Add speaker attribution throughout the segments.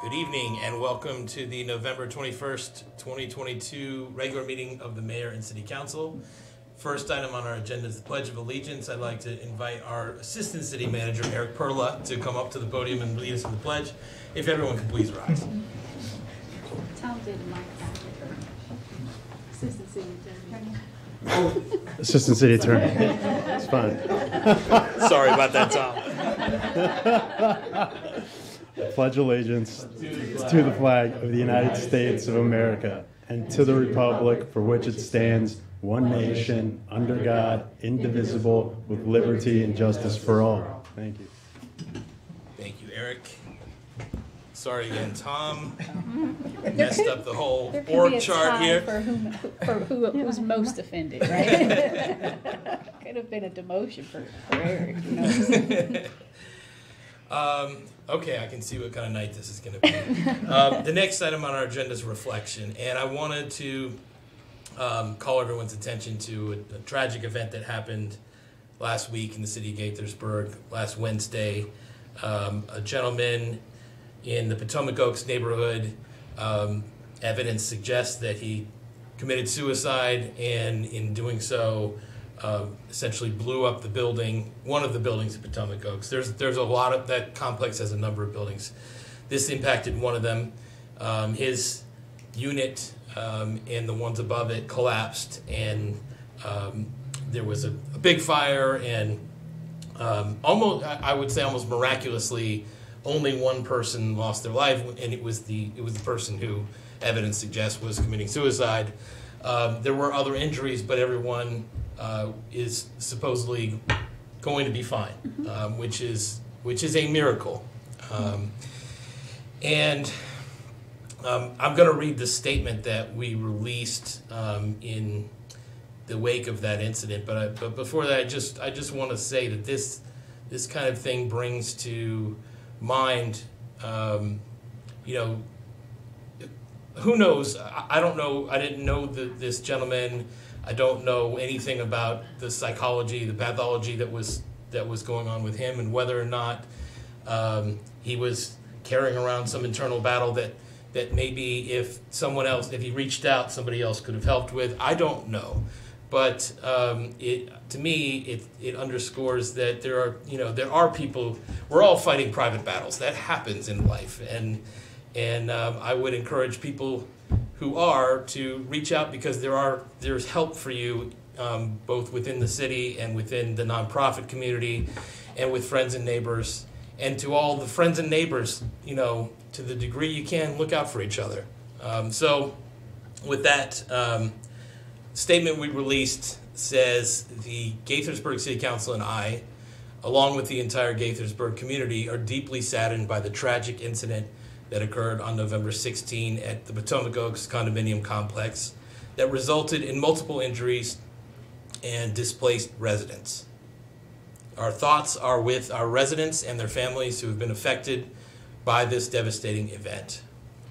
Speaker 1: Good evening and welcome to the November 21st, 2022 regular meeting of the Mayor and City Council. First item on our agenda is the Pledge of Allegiance. I'd like to invite our Assistant City Manager, Eric Perla, to come up to the podium and lead us in the pledge. If everyone could please rise.
Speaker 2: Tom did my Assistant City Attorney.
Speaker 3: Assistant City Attorney. It's fine.
Speaker 1: Sorry about that, Tom.
Speaker 3: I pledge allegiance to the flag of the United States of America and to the republic for which it stands, one nation, under God, indivisible, with liberty and justice for all. Thank you.
Speaker 1: Thank you, Eric. Sorry again, Tom. Messed up the whole org chart here.
Speaker 2: For who was most offended, right? Could have been a demotion for Eric. You know?
Speaker 1: Okay, I can see what kind of night this is going to be. The next item on our agenda is reflection, and I wanted to call everyone's attention to a tragic event that happened last week in the city of Gaithersburg, last Wednesday. A gentleman in the Potomac Oaks neighborhood, evidence suggests that he committed suicide, and in doing so, essentially blew up the building, one of the buildings at Potomac Oaks. There's a lot of, that complex has a number of buildings. This impacted one of them. His unit and the ones above it collapsed, and there was a big fire, and almost, I would say almost miraculously, only one person lost their life, and it was the person who evidence suggests was committing suicide. There were other injuries, but everyone is supposedly going to be fine, which is a miracle. And I'm going to read the statement that we released in the wake of that incident. But before that, I just want to say that this kind of thing brings to mind, who knows? I don't know. I didn't know this gentleman. I don't know anything about the psychology, the pathology that was going on with him, and whether or not he was carrying around some internal battle that maybe if he reached out, somebody else could have helped with. I don't know. But to me, it underscores that there are people. We're all fighting private battles. That happens in life, and I would encourage people who are to reach out, because there's help for you, both within the city and within the nonprofit community, and with friends and neighbors. And to all the friends and neighbors, to the degree you can, look out for each other. So, with that. Statement we released says the Gaithersburg City Council and I, along with the entire Gaithersburg community, are deeply saddened by the tragic incident that occurred on November 16 at the Potomac Oaks condominium complex that resulted in multiple injuries and displaced residents. Our thoughts are with our residents and their families who have been affected by this devastating event.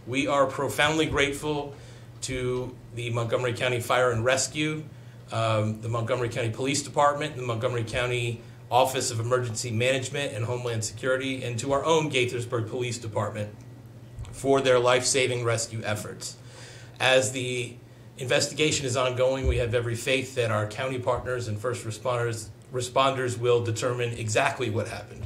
Speaker 1: We are profoundly grateful to the Montgomery County Fire and Rescue, the Montgomery County Police Department, the Montgomery County Office of Emergency Management and Homeland Security, and to our own Gaithersburg Police Department for their life-saving rescue efforts. As the investigation is ongoing, we have every faith that our county partners and first responders will determine exactly what happened.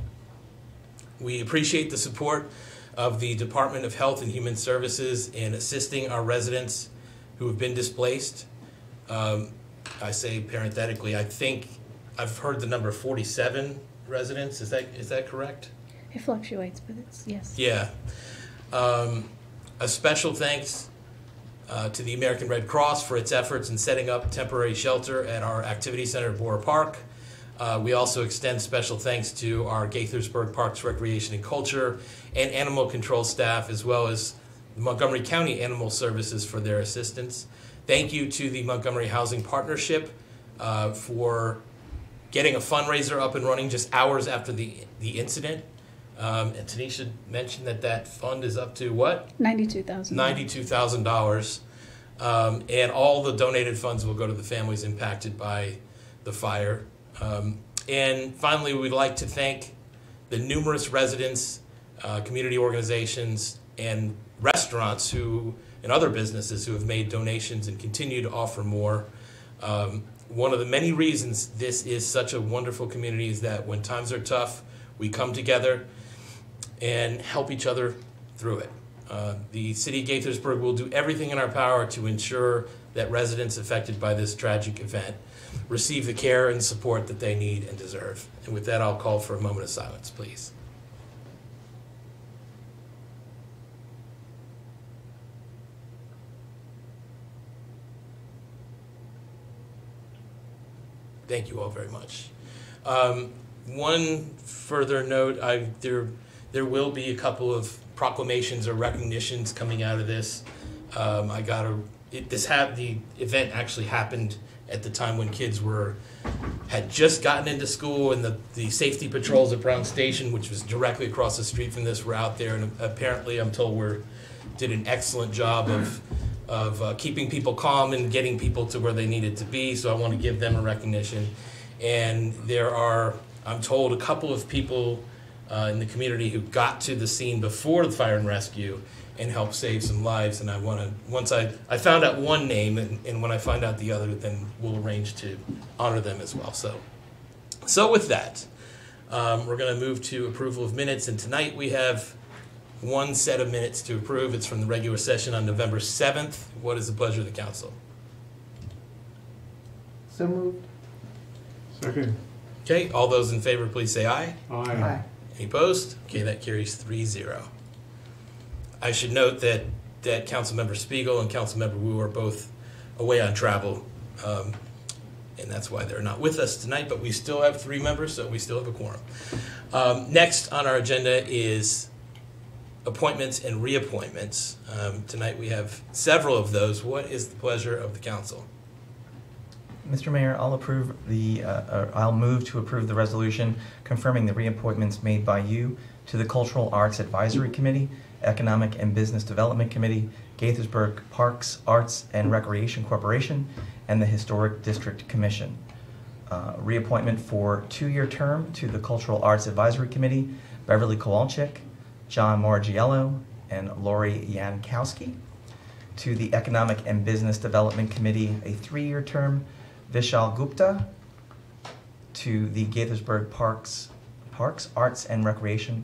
Speaker 1: We appreciate the support of the Department of Health and Human Services in assisting our residents who have been displaced. I say parenthetically, I think I've heard the number 47 residents. Is that correct?
Speaker 2: It fluctuates, but it's, yes.
Speaker 1: Yeah. A special thanks to the American Red Cross for its efforts in setting up temporary shelter at our activity center at Borough Park. We also extend special thanks to our Gaithersburg Parks, Recreation and Culture and Animal Control staff, as well as the Montgomery County Animal Services for their assistance. Thank you to the Montgomery Housing Partnership for getting a fundraiser up and running just hours after the incident. And Tanisha mentioned that fund is up to what?
Speaker 2: $92,000.
Speaker 1: $92,000. And all the donated funds will go to the families impacted by the fire. And finally, we'd like to thank the numerous residents, community organizations, and restaurants and other businesses who have made donations and continue to offer more. One of the many reasons this is such a wonderful community is that when times are tough, we come together and help each other through it. The City of Gaithersburg will do everything in our power to ensure that residents affected by this tragic event receive the care and support that they need and deserve. And with that, I'll call for a moment of silence, please. Thank you all very much. One further note, there will be a couple of proclamations or recognitions coming out of this. The event actually happened at the time when kids had just gotten into school, and the safety patrols at Brown Station, which was directly across the street from this, were out there, and apparently I'm told did an excellent job of keeping people calm and getting people to where they needed to be, so I want to give them a recognition. And there are, I'm told, a couple of people in the community who got to the scene before the fire and rescue and helped save some lives, and I found out one name, and when I find out the other, then we'll arrange to honor them as well. So with that, we're going to move to approval of minutes, and tonight we have one set of minutes to approve. It's from the regular session on November 7th. What is the pleasure of the council?
Speaker 4: So moved.
Speaker 3: Second.
Speaker 1: Okay, all those in favor, please say aye.
Speaker 4: Aye.
Speaker 1: Any opposed? Okay, that carries 3-0. I should note that Councilmember Spiegel and Councilmember Wu are both away on travel, and that's why they're not with us tonight, but we still have 3 members, so we still have a quorum. Next on our agenda is appointments and reappointments. Tonight we have several of those. What is the pleasure of the council?
Speaker 5: Mr. Mayor, I'll move to approve the resolution confirming the reappointments made by you to the Cultural Arts Advisory Committee, Economic and Business Development Committee, Gaithersburg Parks, Arts and Recreation Corporation, and the Historic District Commission. Reappointment for 2-year term to the Cultural Arts Advisory Committee, Beverly Kowalczyk, John Morgiello, and Lori Yankowski. To the Economic and Business Development Committee, a 3-year term, Vishal Gupta. To the Gaithersburg Parks, Arts and Recreation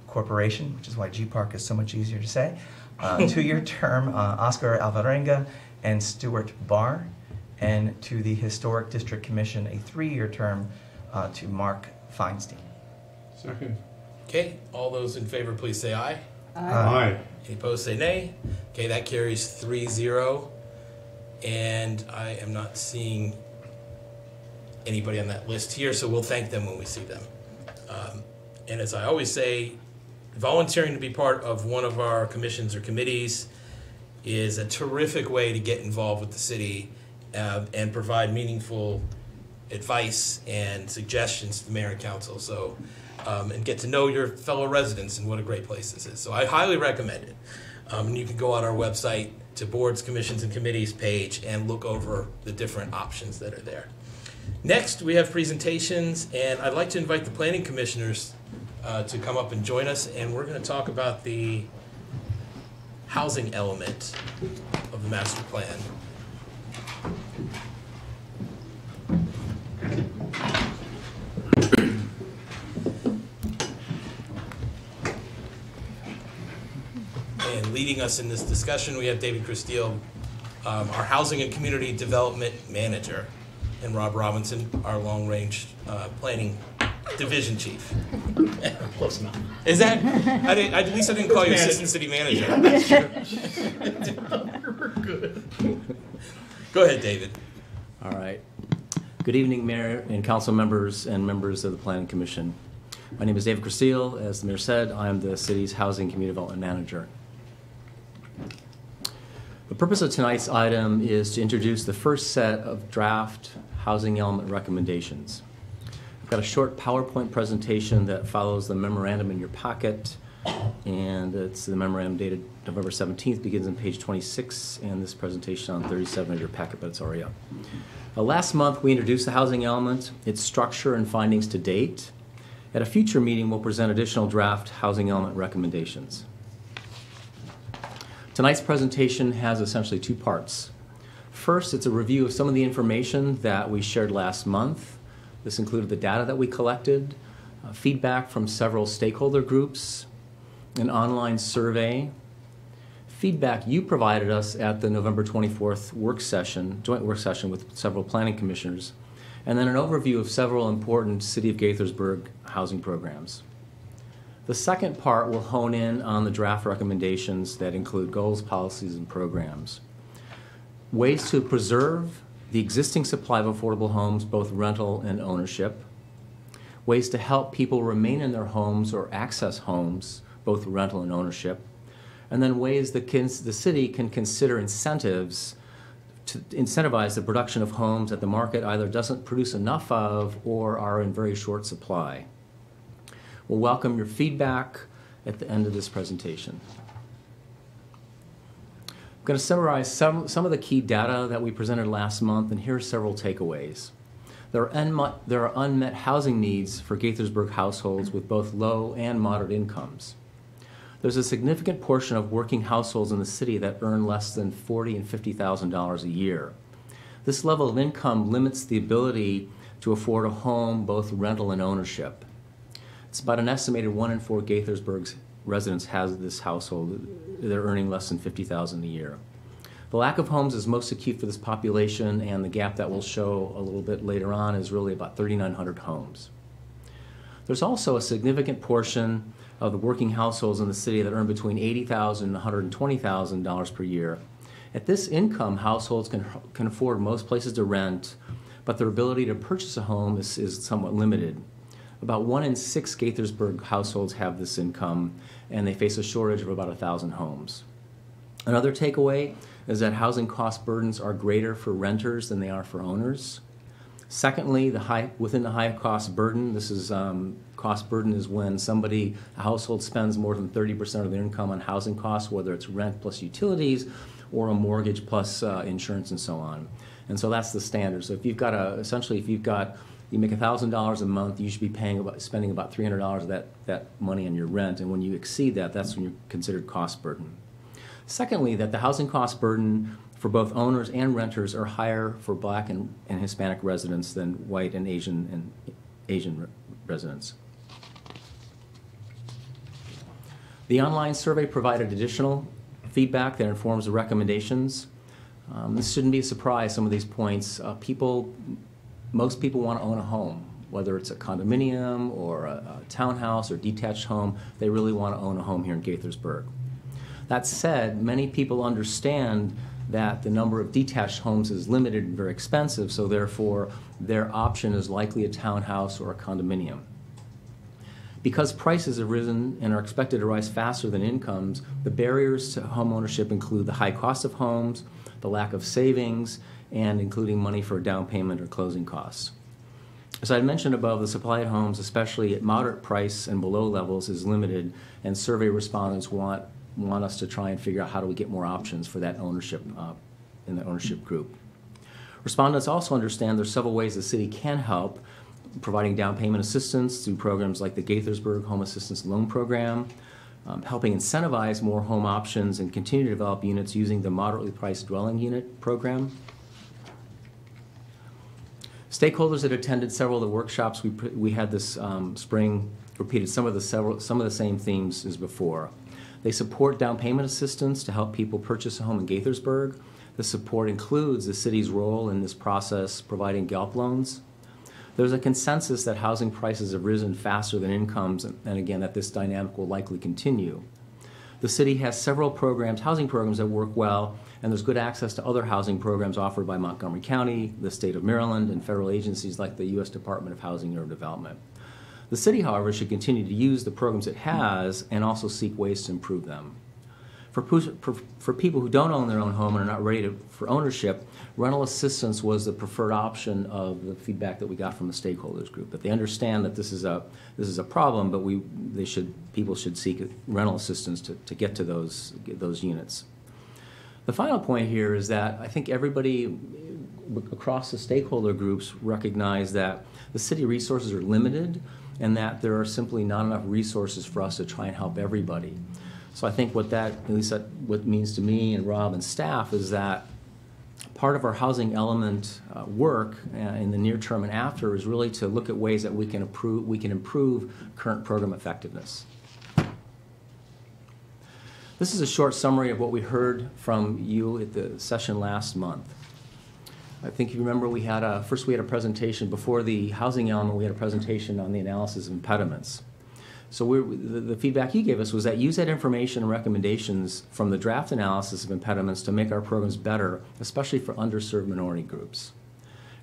Speaker 5: Corporation, which is why G-Park is so much easier to say. 2-year term, Oscar Alvarenga and Stuart Barr. And to the Historic District Commission, a 3-year term to Mark Feinstein.
Speaker 3: Second.
Speaker 1: Okay, all those in favor, please say aye.
Speaker 3: Aye.
Speaker 1: Any opposed, say nay. Okay, that carries 3-0. And I am not seeing anybody on that list here, so we'll thank them when we see them. And as I always say, volunteering to be part of one of our commissions or committees is a terrific way to get involved with the city and provide meaningful advice and suggestions to the mayor and council. So, and get to know your fellow residents and what a great place this is. So I highly recommend it. You can go on our website to Boards, Commissions, and Committees page and look over the different options that are there. Next, we have presentations, and I'd like to invite the planning commissioners to come up and join us, and we're going to talk about the housing element of the master plan. And leading us in this discussion, we have David Christile, our Housing and Community Development Manager, and Rob Robinson, our Long-Range Planning Division Chief.
Speaker 6: Close enough.
Speaker 1: Is that? At least I didn't call you Assistant City Manager.
Speaker 6: We're good.
Speaker 1: Go ahead, David.
Speaker 6: All right. Good evening, Mayor and council members and members of the Planning Commission. My name is David Christile. As the Mayor said, I am the city's Housing and Community Development Manager. The purpose of tonight's item is to introduce the first set of draft housing element recommendations. I've got a short PowerPoint presentation that follows the memorandum in your packet, and it's the memorandum dated November 17th, begins on page 26, and this presentation on 37 of your packet, but it's already up. Last month, we introduced the housing element, its structure and findings to date. At a future meeting, we'll present additional draft housing element recommendations. Tonight's presentation has essentially two parts. First, it's a review of some of the information that we shared last month. This included the data that we collected, feedback from several stakeholder groups, an online survey, feedback you provided us at the November 24th joint work session with several planning commissioners, and then an overview of several important City of Gaithersburg housing programs. The second part will hone in on the draft recommendations that include goals, policies, and programs. Ways to preserve the existing supply of affordable homes, both rental and ownership. Ways to help people remain in their homes or access homes, both rental and ownership. And then ways that the city can consider incentives to incentivize the production of homes that the market either doesn't produce enough of or are in very short supply. We'll welcome your feedback at the end of this presentation. I'm going to summarize some of the key data that we presented last month, and here are several takeaways. There are unmet housing needs for Gaithersburg households with both low and moderate incomes. There's a significant portion of working households in the city that earn less than $40,000 and $50,000 a year. This level of income limits the ability to afford a home, both rental and ownership. It's about an estimated 1 in 4 Gaithersburg residents has this household. They're earning less than $50,000 a year. The lack of homes is most acute for this population, and the gap that we'll show a little bit later on is really about 3,900 homes. There's also a significant portion of the working households in the city that earn between $80,000 and $120,000 per year. At this income, households can afford most places to rent, but their ability to purchase a home is somewhat limited. About 1 in 6 Gaithersburg households have this income, and they face a shortage of about 1,000 homes. Another takeaway is that housing cost burdens are greater for renters than they are for owners. Secondly, within the high cost burden, cost burden is when a household spends more than 30% of their income on housing costs, whether it's rent plus utilities or a mortgage plus insurance and so on. And so that's the standard. So if you've got you make $1,000 a month, you should be spending about $300 of that money on your rent, and when you exceed that, that's when you're considered cost burden. Secondly, that the housing cost burden for both owners and renters are higher for Black and Hispanic residents than white and Asian residents. The online survey provided additional feedback that informs the recommendations. This shouldn't be a surprise, some of these points. Most people want to own a home, whether it's a condominium or a townhouse or detached home. They really want to own a home here in Gaithersburg. That said, many people understand that the number of detached homes is limited and very expensive, so therefore their option is likely a townhouse or a condominium. Because prices have risen and are expected to rise faster than incomes, the barriers to home ownership include the high cost of homes, the lack of savings, and including money for a down payment or closing costs. As I mentioned above, the supply of homes, especially at moderate price and below levels, is limited, and survey respondents want us to try and figure out how do we get more options for that ownership in the ownership group. Respondents also understand there's several ways the city can help, providing down payment assistance through programs like the Gaithersburg Home Assistance Loan Program, helping incentivize more home options and continue to develop units using the moderately priced dwelling unit program. Stakeholders that attended several of the workshops we had this spring repeated some of the same themes as before. They support down payment assistance to help people purchase a home in Gaithersburg. The support includes the city's role in this process, providing GALP loans. There's a consensus that housing prices have risen faster than incomes, and again, that this dynamic will likely continue. The city has several housing programs that work well, and there's good access to other housing programs offered by Montgomery County, the state of Maryland, and federal agencies like the U.S. Department of Housing and Urban Development. The city, however, should continue to use the programs it has and also seek ways to improve them. For people who don't own their own home and are not ready for ownership, rental assistance was the preferred option of the feedback that we got from the stakeholders group. But they understand that this is a problem, but people should seek rental assistance to get to those units. The final point here is that I think everybody across the stakeholder groups recognize that the city resources are limited and that there are simply not enough resources for us to try and help everybody. So I think what that, at least that, what it means to me and Rob and staff is that part of our housing element work in the near term and after is really to look at ways that we can improve current program effectiveness. This is a short summary of what we heard from you at the session last month. I think you remember we had a presentation before the housing element. We had a presentation on the analysis of impediments. So the feedback you gave us was that use that information and recommendations from the draft analysis of impediments to make our programs better, especially for underserved minority groups.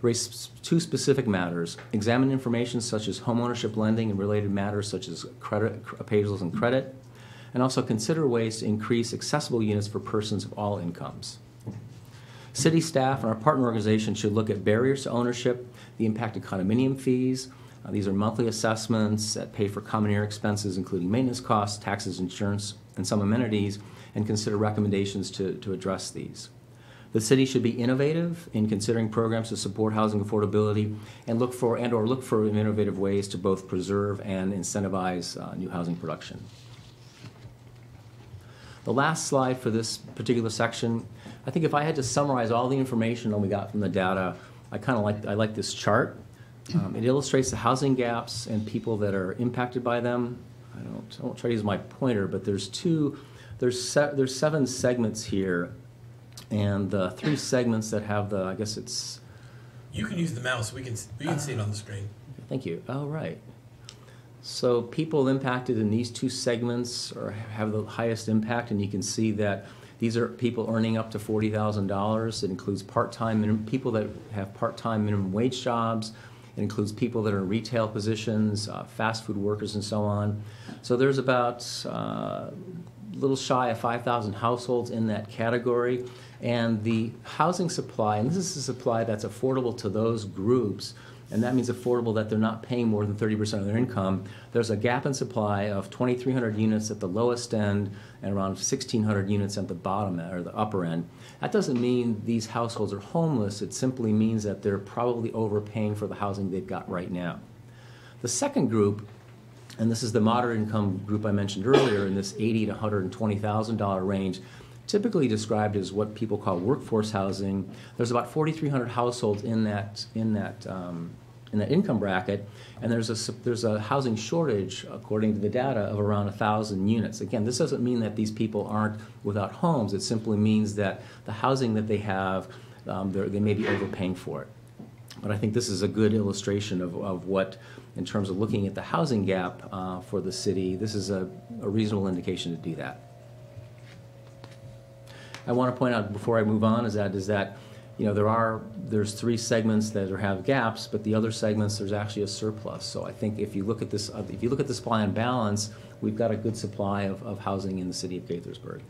Speaker 6: Raise two specific matters: examine information such as homeownership lending and related matters such as credit appraisals and credit, and also consider ways to increase accessible units for persons of all incomes. City staff and our partner organizations should look at barriers to ownership, the impact of condominium fees. These are monthly assessments that pay for common area expenses, including maintenance costs, taxes, insurance, and some amenities, and consider recommendations to address these. The city should be innovative in considering programs to support housing affordability and look for innovative ways to both preserve and incentivize new housing production. The last slide for this particular section, I think if I had to summarize all the information that we got from the data, I like this chart. It illustrates the housing gaps and people that are impacted by them. I won't try to use my pointer, but there's 7 segments here, and the 3 segments that have the, I guess it's...
Speaker 1: You can use the mouse. We can see it on the screen.
Speaker 6: Thank you. Oh, right. So people impacted in these 2 segments have the highest impact, and you can see that these are people earning up to $40,000. It includes people that have part-time minimum wage jobs. It includes people that are in retail positions, fast food workers, and so on. So there's about a little shy of 5,000 households in that category. And the housing supply, and this is a supply that's affordable to those groups, and that means affordable that they're not paying more than 30% of their income. There's a gap in supply of 2,300 units at the lowest end and around 1,600 units at the bottom or the upper end. That doesn't mean these households are homeless. It simply means that they're probably overpaying for the housing they've got right now. The second group, and this is the moderate income group I mentioned earlier, in this $80,000 to $120,000 range, typically described as what people call workforce housing. There's about 4,300 households in that income bracket, and there's a housing shortage, according to the data, of around 1,000 units. Again, this doesn't mean that these people aren't without homes. It simply means that the housing that they have, they may be overpaying for it. But I think this is a good illustration of what, in terms of looking at the housing gap for the city, this is a reasonable indication to do that. I want to point out before I move on is that you know, there's 3 segments that have gaps, but the other segments there's actually a surplus. So I think if you look at this, the supply and balance, we've got a good supply of housing in the city of Gaithersburg.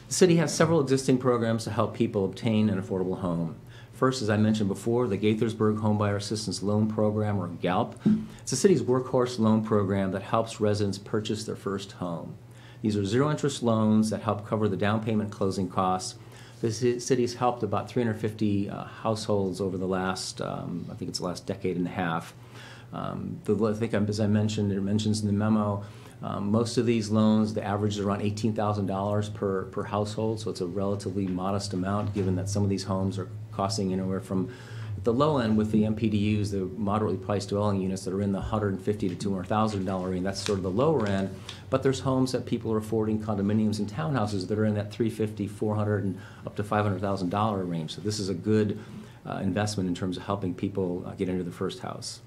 Speaker 6: The city has several existing programs to help people obtain an affordable home. First, as I mentioned before, the Gaithersburg Homebuyer Assistance Loan Program, or GALP. It's the city's workhorse loan program that helps residents purchase their first home. These are zero-interest loans that help cover the down payment closing costs. The city's helped about 350 households over the last, I think it's the last decade and a half. I think, as I mentioned, it mentions in the memo, most of these loans, the average is around $18,000 per household, so it's a relatively modest amount, given that some of these homes are costing anywhere from, at the low end with the MPDUs, the moderately priced dwelling units that are in the $150,000 to $200,000 range. That's sort of the lower end. But there's homes that people are affording, condominiums and townhouses that are in that $350,000, $400,000, and up to $500,000 range. So this is a good investment in terms of helping people get into their first house.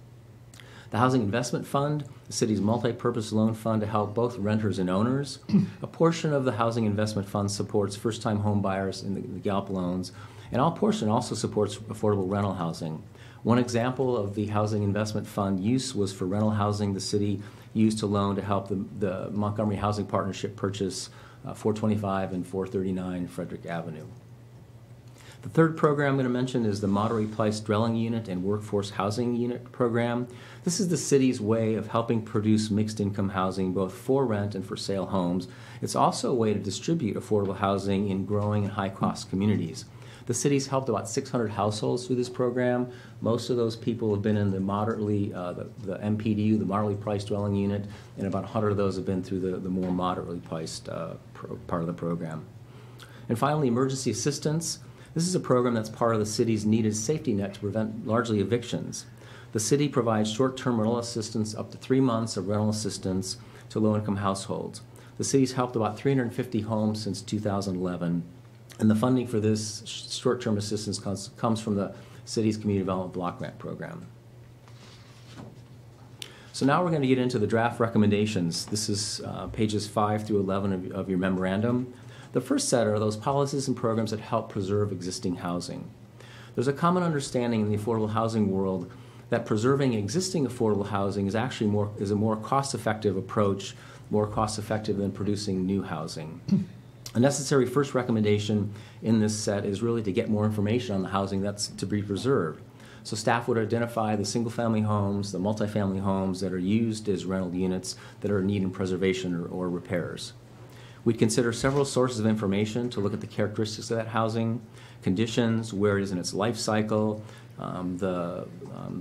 Speaker 6: The Housing Investment Fund, the city's multi-purpose loan fund to help both renters and owners. A portion of the Housing Investment Fund supports first-time home buyers in the GALP loans, and all portion also supports affordable rental housing. One example of the Housing Investment Fund use was for rental housing the city used to loan to help the Montgomery Housing Partnership purchase 425 and 439 Frederick Avenue. The third program I'm going to mention is the Moderately Priced Dwelling Unit and Workforce Housing Unit program. This is the city's way of helping produce mixed income housing both for rent and for sale homes. It's also a way to distribute affordable housing in growing and high-cost communities. The city's helped about 600 households through this program. Most of those people have been in the moderately, the MPDU, the moderately priced dwelling unit, and about 100 of those have been through the more moderately priced part of the program. And finally, emergency assistance. This is a program that's part of the city's needed safety net to prevent largely evictions. The city provides short-term rental assistance up to 3 months of rental assistance to low-income households. The city's helped about 350 homes since 2011, and the funding for this short-term assistance comes from the city's Community Development Block Grant Program. So now we're going to get into the draft recommendations. This is pages 5 through 11 of your memorandum. The first set are those policies and programs that help preserve existing housing. There's a common understanding in the affordable housing world that preserving existing affordable housing is actually a more cost-effective approach, more cost-effective than producing new housing. A necessary first recommendation in this set is really to get more information on the housing that's to be preserved. So staff would identify the single-family homes, the multifamily homes that are used as rental units that are in need of preservation or repairs. We'd consider several sources of information to look at the characteristics of that housing, conditions, where it is in its life cycle, the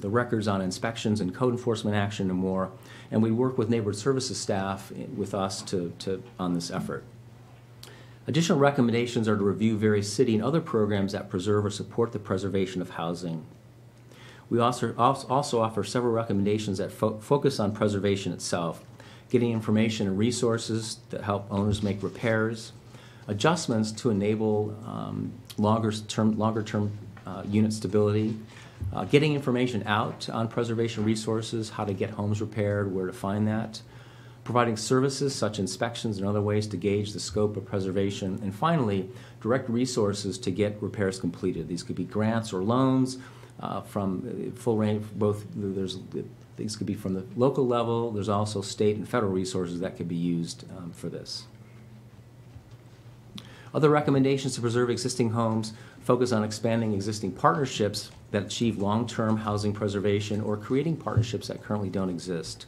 Speaker 6: records on inspections and code enforcement action and more. And we work with neighborhood services staff with us on this effort. Additional recommendations are to review various city and other programs that preserve or support the preservation of housing. We also offer several recommendations that focus on preservation itself, getting information and resources that help owners make repairs, adjustments to enable longer-term unit stability, getting information out on preservation resources, how to get homes repaired, where to find that, providing services such inspections and other ways to gauge the scope of preservation, and finally, direct resources to get repairs completed. These could be grants or loans from full range, these could be from the local level. There's also state and federal resources that could be used for this. Other recommendations to preserve existing homes focus on expanding existing partnerships that achieve long-term housing preservation or creating partnerships that currently don't exist.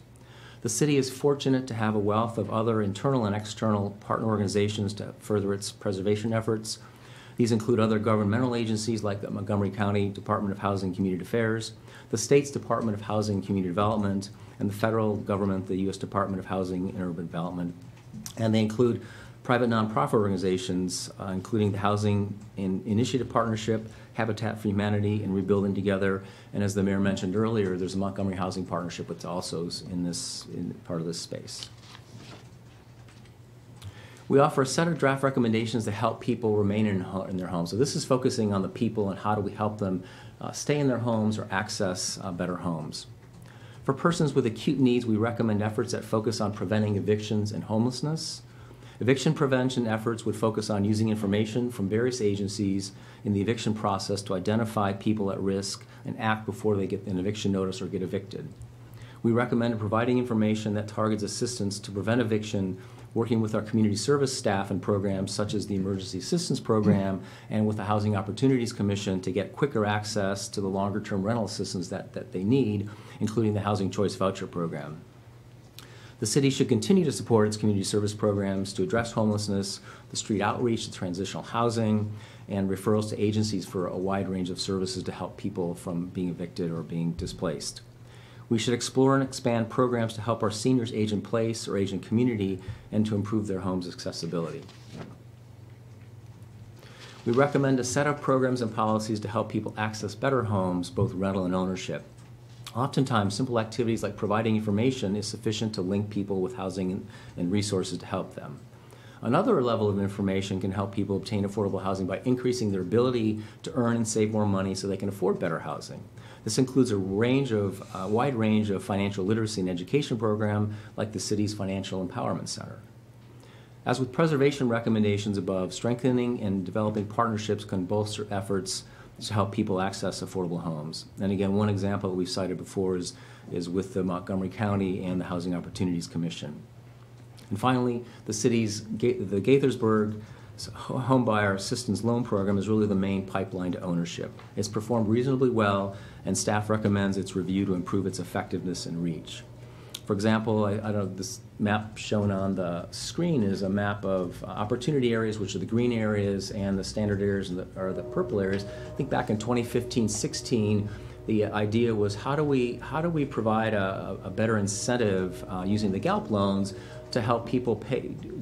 Speaker 6: The city is fortunate to have a wealth of other internal and external partner organizations to further its preservation efforts. These include other governmental agencies like the Montgomery County Department of Housing and Community Affairs, the state's Department of Housing and Community Development, and the federal government, the U.S. Department of Housing and Urban Development. And they include private nonprofit organizations, including the Housing Initiative Partnership, Habitat for Humanity, and Rebuilding Together. And as the mayor mentioned earlier, there's a Montgomery Housing Partnership, which also is in part of this space. We offer a set of draft recommendations to help people remain in their homes. So this is focusing on the people and how do we help them stay in their homes or access better homes. For persons with acute needs, we recommend efforts that focus on preventing evictions and homelessness. Eviction prevention efforts would focus on using information from various agencies in the eviction process to identify people at risk and act before they get an eviction notice or get evicted. We recommend providing information that targets assistance to prevent eviction, working with our community service staff and programs such as the Emergency Assistance Program and with the Housing Opportunities Commission to get quicker access to the longer-term rental assistance that they need, including the Housing Choice Voucher Program. The city should continue to support its community service programs to address homelessness, the street outreach, the transitional housing, and referrals to agencies for a wide range of services to help people from being evicted or being displaced. We should explore and expand programs to help our seniors age in place or age in community and to improve their homes' accessibility. We recommend a set of programs and policies to help people access better homes, both rental and ownership. Oftentimes, simple activities like providing information is sufficient to link people with housing and resources to help them. Another level of information can help people obtain affordable housing by increasing their ability to earn and save more money so they can afford better housing. This includes a wide range of financial literacy and education program like the city's Financial Empowerment Center. As with preservation recommendations above, strengthening and developing partnerships can bolster efforts to help people access affordable homes. And again, one example that we've cited before is with the Montgomery County and the Housing Opportunities Commission. And finally, the Gaithersburg Homebuyer Assistance Loan Program is really the main pipeline to ownership. It's performed reasonably well, and staff recommends its review to improve its effectiveness and reach. For example, I don't know, this map shown on the screen is a map of opportunity areas, which are the green areas, and the standard areas are the purple areas. I think back in 2015-16, the idea was how do we provide a better incentive using the GALP loans to help people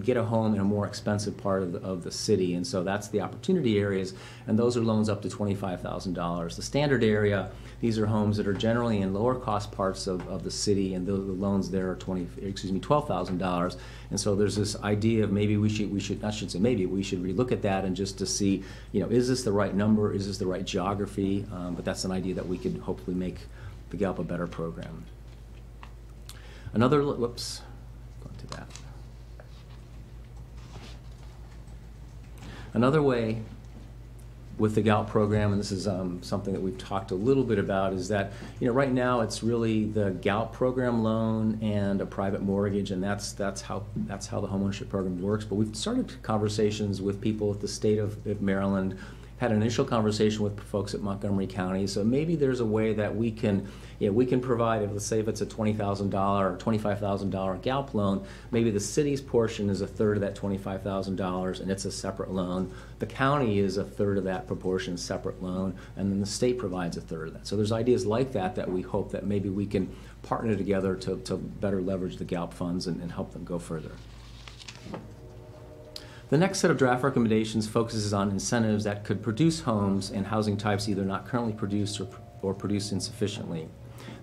Speaker 6: get a home in a more expensive part of the city. And so that's the opportunity areas, and those are loans up to $25,000. The standard area, these are homes that are generally in lower cost parts of the city, and the loans there are $12,000. And so there's this idea of maybe we should relook at that and just to see, is this the right number? Is this the right geography? But that's an idea that we could hopefully make the GALP a better program. Another way with the GALP program, and this is something that we've talked a little bit about, is that right now it's really the GALP program loan and a private mortgage, and that's how the homeownership program works. But we've started conversations with people at the state of Maryland, had an initial conversation with folks at Montgomery County. So maybe there's a way that we can provide, let's say if it's a $20,000 or $25,000 GALP loan, maybe the city's portion is a third of that $25,000 and it's a separate loan. The county is a third of that proportion, separate loan, and then the state provides a third of that. So there's ideas like that we hope that maybe we can partner together to better leverage the GALP funds and help them go further. The next set of draft recommendations focuses on incentives that could produce homes and housing types either not currently produced or produced insufficiently.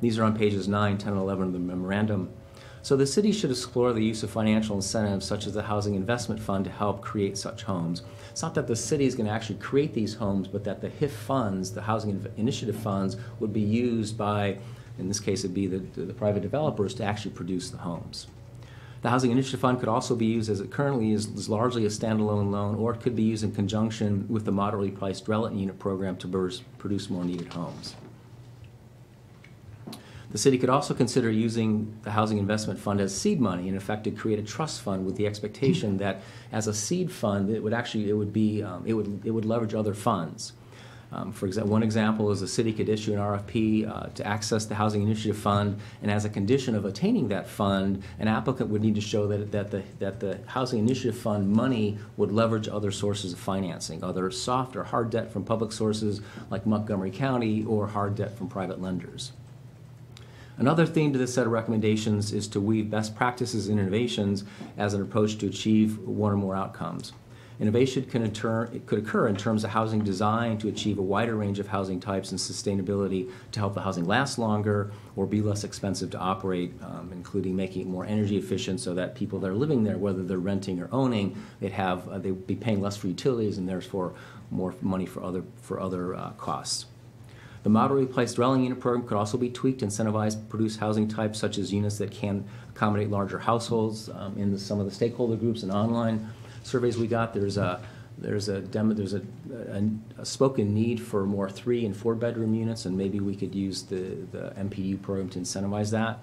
Speaker 6: These are on pages 9, 10, and 11 of the memorandum. So the city should explore the use of financial incentives such as the Housing Investment Fund to help create such homes. It's not that the city is going to actually create these homes, but that the HIF funds, the Housing Initiative funds, would be used by, in this case it'd be the private developers, to actually produce the homes. The Housing Initiative Fund could also be used, as it currently is largely a standalone loan, or it could be used in conjunction with the moderately priced dwelling unit program to produce more needed homes. The city could also consider using the Housing Investment Fund as seed money, in effect to create a trust fund with the expectation that as a seed fund, it would leverage other funds. For example, one example is the city could issue an RFP to access the Housing Initiative Fund, and as a condition of attaining that fund, an applicant would need to show that the Housing Initiative Fund money would leverage other sources of financing, other soft or hard debt from public sources like Montgomery County, or hard debt from private lenders. Another theme to this set of recommendations is to weave best practices and innovations as an approach to achieve one or more outcomes. Innovation could occur in terms of housing design to achieve a wider range of housing types and sustainability to help the housing last longer or be less expensive to operate, including making it more energy efficient so that people that are living there, whether they're renting or owning, they'd be paying less for utilities and therefore more money for other costs. The moderately priced dwelling unit program could also be tweaked to incentivize produce housing types such as units that can accommodate larger households. In some of the stakeholder groups and online surveys we got, there's a spoken need for more 3- and 4-bedroom units, and maybe we could use the MPU program to incentivize that.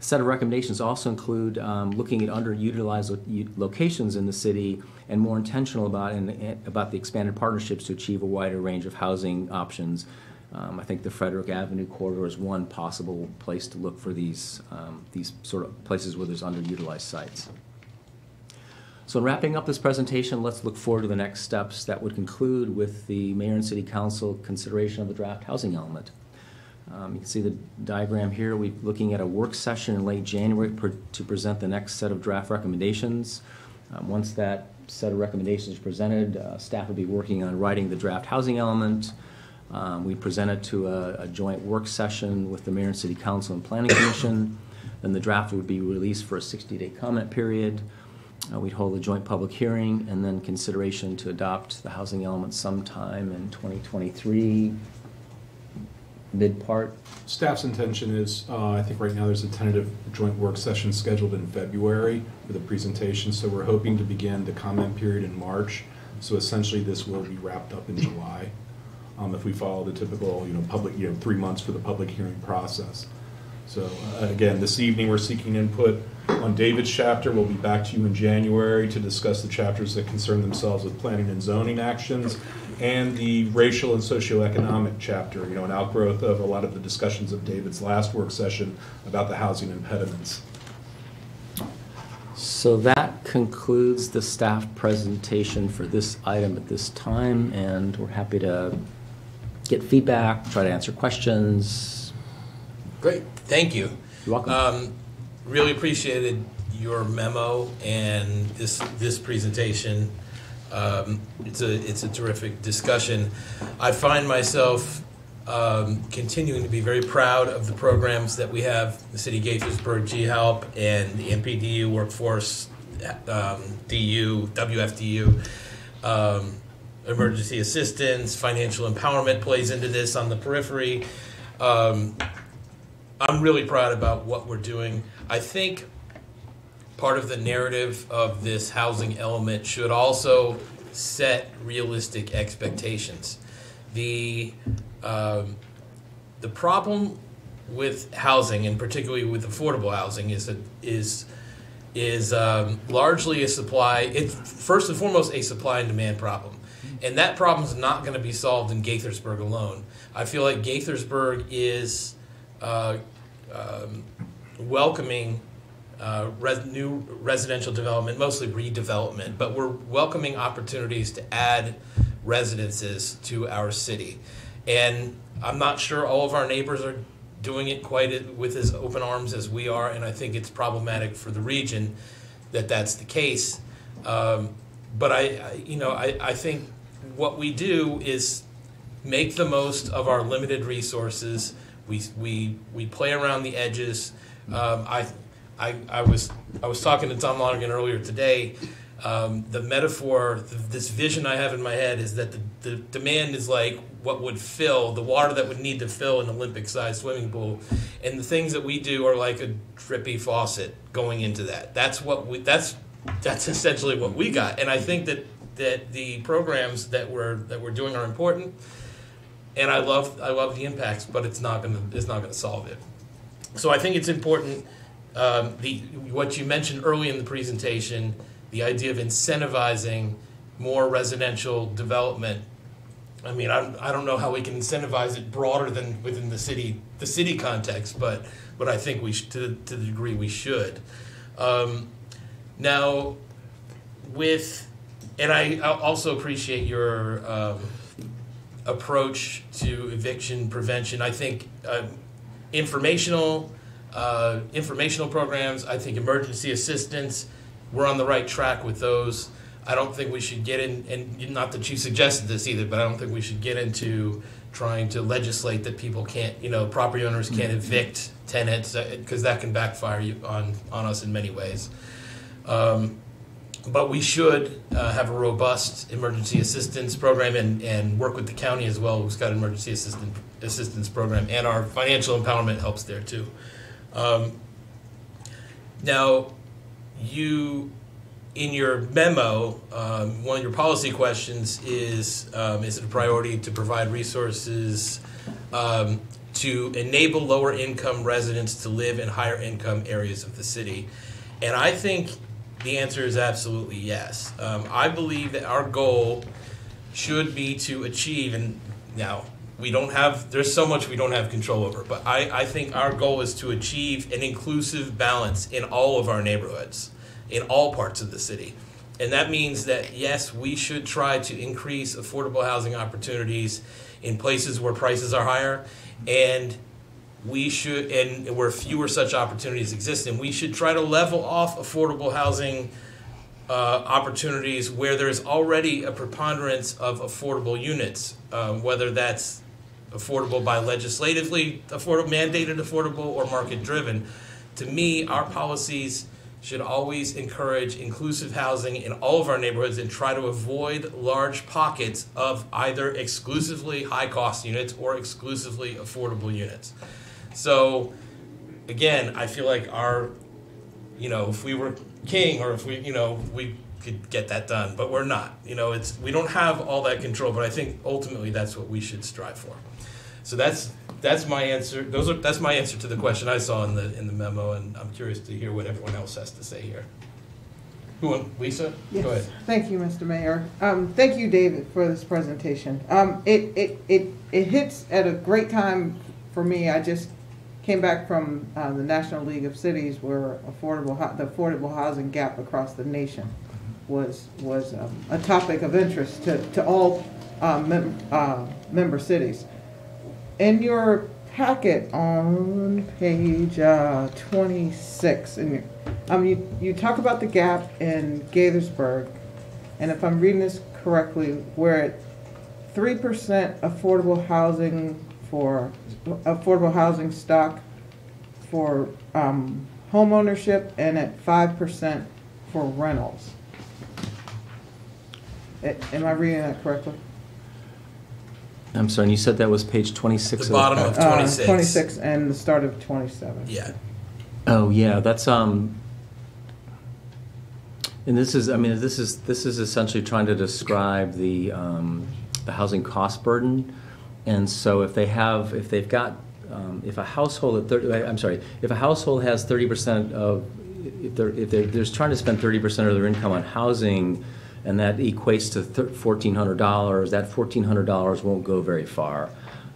Speaker 6: A set of recommendations also include looking at underutilized locations in the city and more intentional about the expanded partnerships to achieve a wider range of housing options. I think the Frederick Avenue corridor is one possible place to look for these sort of places where there's underutilized sites. So in wrapping up this presentation, let's look forward to the next steps that would conclude with the Mayor and City Council consideration of the draft housing element. You can see the diagram here. We're looking at a work session in late January to present the next set of draft recommendations. Once that set of recommendations is presented, staff will be working on writing the draft housing element. We present it to a joint work session with the Mayor and City Council and Planning Commission. Then the draft would be released for a 60-day comment period. We'd hold a joint public hearing and then consideration to adopt the housing element sometime in 2023, mid-part.
Speaker 4: Staff's intention is, I think right now there's a tentative joint work session scheduled in February for the presentation, so we're hoping to begin the comment period in March. So essentially this will be wrapped up in July if we follow the typical, public, 3 months for the public hearing process. So again, this evening we're seeking input on David's chapter. We'll be back to you in January to discuss the chapters that concern themselves with planning and zoning actions. and the racial and socioeconomic chapter, an outgrowth of a lot of the discussions of David's last work session about the housing impediments.
Speaker 6: So that concludes the staff presentation for this item at this time, and we're happy to get feedback, try to answer questions.
Speaker 1: Great, thank you.
Speaker 6: You're welcome.
Speaker 1: Really appreciated your memo and this presentation. It's a terrific discussion. I find myself continuing to be very proud of the programs that we have, the City Gaithersburg G-Help and the MPDU Workforce DU, WFDU, emergency assistance, financial empowerment plays into this on the periphery. I'm really proud about what we're doing. I think part of the narrative of this housing element should also set realistic expectations. The problem with housing, and particularly with affordable housing, is largely a supply. It's first and foremost a supply and demand problem, and that problem is not going to be solved in Gaithersburg alone. I feel like Gaithersburg is welcoming new residential development, mostly redevelopment, but we're welcoming opportunities to add residences to our city. And I'm not sure all of our neighbors are doing it quite with as open arms as we are, and I think it's problematic for the region that that's the case. But I think what we do is make the most of our limited resources. We play around the edges. I was talking to Tom Lonergan earlier today. The metaphor, this vision I have in my head is that the demand is like what would fill, the water that would need to fill an Olympic-sized swimming pool, and the things that we do are like a drippy faucet going into that. That's essentially what we got, and I think that the programs that we're doing are important, and I love the impacts, but it's not gonna solve it. So I think it's important. What you mentioned early in the presentation, the idea of incentivizing more residential development. I mean, I don't know how we can incentivize it broader than within the city context, but I think we should, to the degree we should. Now, and I also appreciate your approach to eviction prevention. I think informational programs, I think emergency assistance, we're on the right track with those. I don't think we should get in, and not that you suggested this either, but I don't think we should get into trying to legislate that people can't, property owners can't evict tenants, because that can backfire on us in many ways. But we should have a robust emergency assistance program and work with the county as well, who's got an emergency assistance program, and our financial empowerment helps there too. Now, you, in your memo, one of your policy questions is it a priority to provide resources to enable lower income residents to live in higher income areas of the city? And I think the answer is absolutely yes. I believe that our goal should be to achieve, and now there's so much we don't have control over, but I think our goal is to achieve an inclusive balance in all of our neighborhoods, in all parts of the city. And that means that, yes, we should try to increase affordable housing opportunities in places where prices are higher, and where fewer such opportunities exist, and we should try to level off affordable housing opportunities where there's already a preponderance of affordable units, whether that's affordable by legislatively mandated affordable or market driven. To me, our policies should always encourage inclusive housing in all of our neighborhoods and try to avoid large pockets of either exclusively high-cost units or exclusively affordable units. So, again, I feel like if we were king, or if we could get that done, but we're not. We don't have all that control, but I think ultimately that's what we should strive for. So that's my answer. That's my answer to the question I saw in the memo, and I'm curious to hear what everyone else has to say here. Who went? Lisa?
Speaker 7: Yes.
Speaker 1: Go ahead.
Speaker 7: Thank you, Mr. Mayor. Thank you, David, for this presentation. It hits at a great time for me. I just came back from the National League of Cities, where the affordable housing gap across the nation was a topic of interest to all member cities. In your packet on page 26, and you talk about the gap in Gaithersburg, and if I'm reading this correctly, we're at 3% affordable housing stock for home ownership, and at 5% for rentals. Am I reading that correctly?
Speaker 6: I'm sorry, and you said that was page 26?
Speaker 1: The bottom of 26.
Speaker 7: 26 and the start of 27.
Speaker 1: Yeah.
Speaker 6: Oh, yeah, that's, and this is, I mean, this is essentially trying to describe the housing cost burden. And so if a household has 30% of, if they're trying to spend 30% of their income on housing, and that equates to $1,400, that $1,400 won't go very far.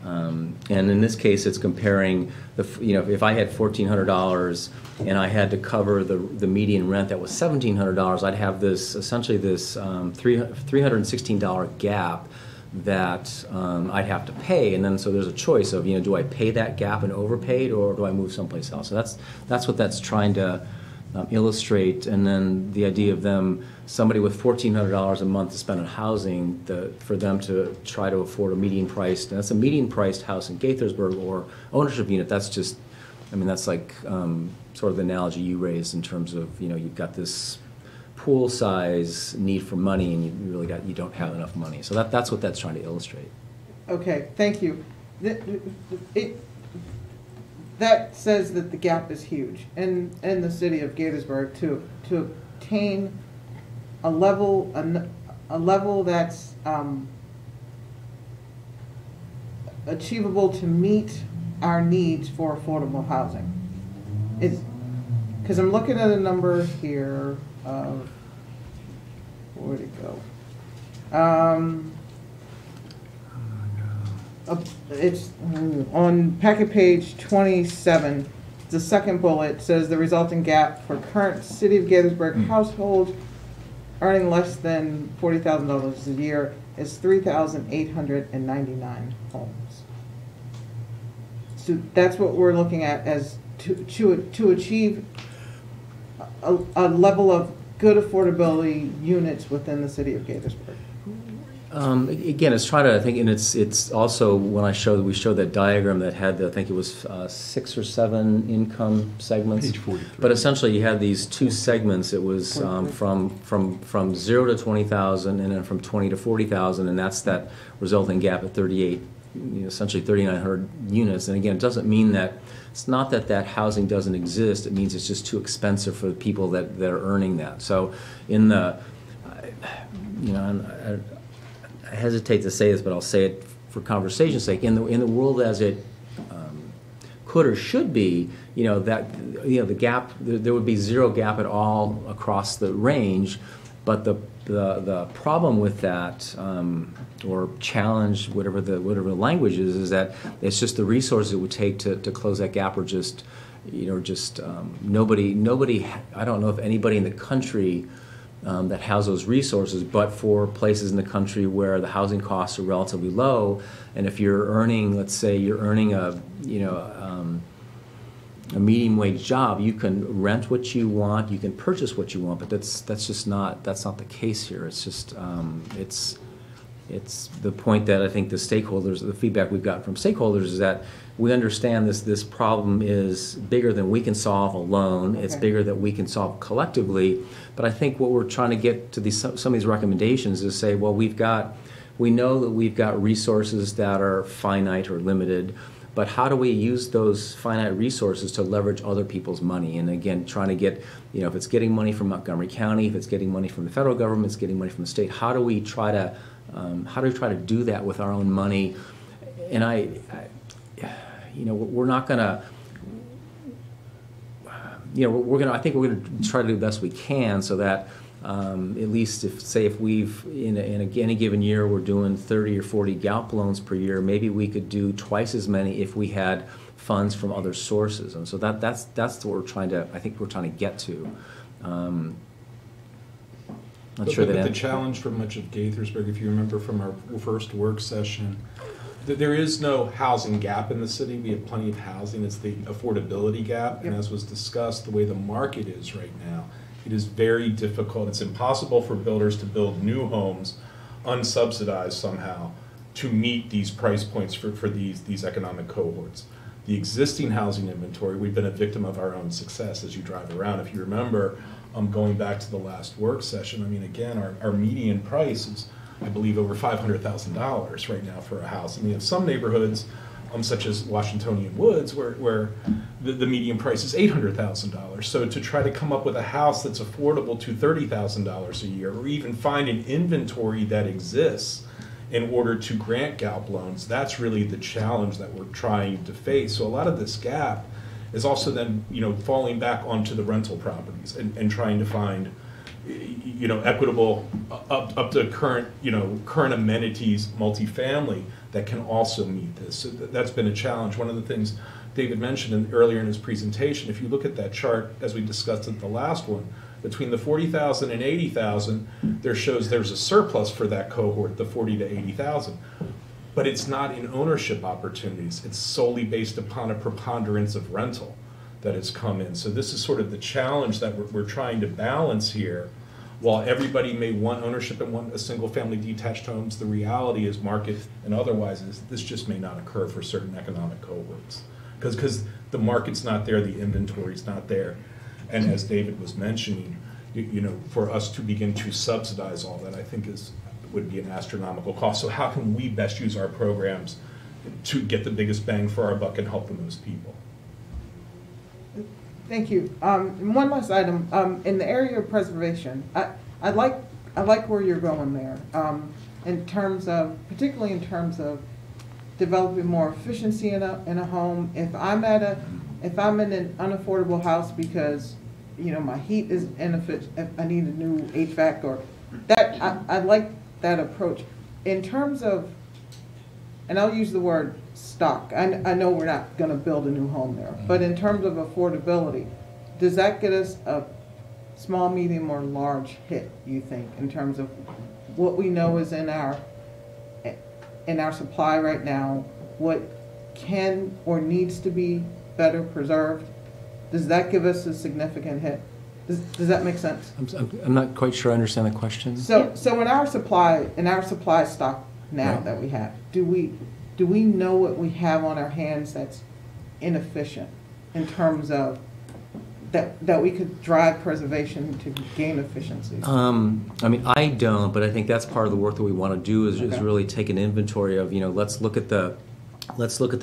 Speaker 6: And in this case, it's comparing if I had $1,400 and I had to cover the median rent that was $1,700, I'd have this essentially this $316 gap that I'd have to pay. And then so there's a choice of do I pay that gap and overpaid, or do I move someplace else? So that's what that's trying to illustrate. And then the idea of somebody with $1,400 a month to spend on housing, for them to try to afford a median priced, and that's a median priced house in Gaithersburg or ownership unit. That's just, that's like sort of the analogy you raised in terms of you've got this pool size need for money, and you don't have enough money. So that's what that's trying to illustrate.
Speaker 7: Okay, thank you. That says that the gap is huge in the city of Gaithersburg to obtain a level that's achievable to meet our needs for affordable housing. Because I'm looking at a number here of, where'd it go? It's on packet page 27. The second bullet says the resulting gap for current City of Gaithersburg households earning less than $40,000 a year is 3,899 homes. So that's what we're looking at as to achieve a level of good affordability units within the City of Gaithersburg.
Speaker 6: Again, it's trying to, I think, and it's also when we showed that diagram that had, I think it was 6 or 7 income segments.
Speaker 4: Page 43.
Speaker 6: But essentially, you had these 2 segments. It was from 0 to 20,000, and then from 20 to 40,000, and that's that resulting gap at 38, essentially 3,900 units. And again, it doesn't mean that it's not that housing doesn't exist. It means it's just too expensive for the people that are earning that. So in the, I hesitate to say this, but I'll say it for conversation's sake. In the world as it could or should be, the gap, there would be zero gap at all across the range. But the problem with that, or challenge, whatever the language is that it's just the resources it would take to close that gap, or just nobody. I don't know if anybody in the country that has those resources, but for places in the country where the housing costs are relatively low, and if you're earning, let's say you're earning a medium wage job, you can rent what you want, you can purchase what you want, but that's not the case here. It's just it's the point that I think the feedback we've got from stakeholders is that we understand this problem is bigger than we can solve alone. Okay. It's bigger than we can solve collectively. But I think what we're trying to get to some of these recommendations is say, well, we know that we've got resources that are finite or limited, but how do we use those finite resources to leverage other people's money? And again, trying to get, if it's getting money from Montgomery County, if it's getting money from the federal government, it's getting money from the state, how do we try to do that with our own money? And we're not going to, I think we're going to try to do the best we can so that at least if we've, in any given year, we're doing 30 or 40 GALP loans per year, maybe we could do twice as many if we had funds from other sources. And so that's what we're trying to, I think we're trying to get to. Not sure that
Speaker 4: the challenge for much of Gaithersburg, if you remember from our first work session, there is no housing gap in the city. We have plenty of housing. It's the affordability gap. And as was discussed, the way the market is right now, it is very difficult. It's impossible for builders to build new homes unsubsidized somehow to meet these price points for these economic cohorts. The existing housing inventory, we've been a victim of our own success as you drive around. If you remember, going back to the last work session, I mean, again, our median price is, I believe, over $500,000 right now for a house. I mean, in some neighborhoods, such as Washingtonian Woods, where the median price is $800,000. So to try to come up with a house that's affordable to $30,000 a year, or even find an inventory that exists in order to grant GALP loans, that's really the challenge that we're trying to face. So a lot of this gap is also then, falling back onto the rental properties and trying to find, equitable up to current amenities multifamily that can also meet this. So that's been a challenge. One of the things David mentioned earlier in his presentation, if you look at that chart as we discussed at the last one, between the 40,000 and 80,000, there's a surplus for that cohort, the 40 to 80,000. But it's not in ownership opportunities. It's solely based upon a preponderance of rental that has come in. So this is sort of the challenge that we're trying to balance here. While everybody may want ownership and want a single family detached homes, the reality is market and otherwise is this just may not occur for certain economic cohorts. Because the market's not there, the inventory's not there. And as David was mentioning, for us to begin to subsidize all that, I think would be an astronomical cost. So how can we best use our programs to get the biggest bang for our buck and help the most people?
Speaker 7: Thank you. And one last item, in the area of preservation, I like where you're going there, particularly in terms of developing more efficiency in a home. If I'm in an unaffordable house because my heat is inefficient, if I need a new HVAC or that, I like that approach. In terms of, and I'll use the word stock. I know we're not going to build a new home there, but in terms of affordability, does that get us a small, medium, or large hit, you think, in terms of what we know is in our supply right now, what can or needs to be better preserved? Does that give us a significant hit? Does that make sense?
Speaker 6: I'm not quite sure I understand the question.
Speaker 7: So in our supply stock now that we have, do we know what we have on our hands that's inefficient in terms of that we could drive preservation to gain efficiency?
Speaker 6: I don't, but I think that's part of the work that we want to do is really take an inventory of, let's look at the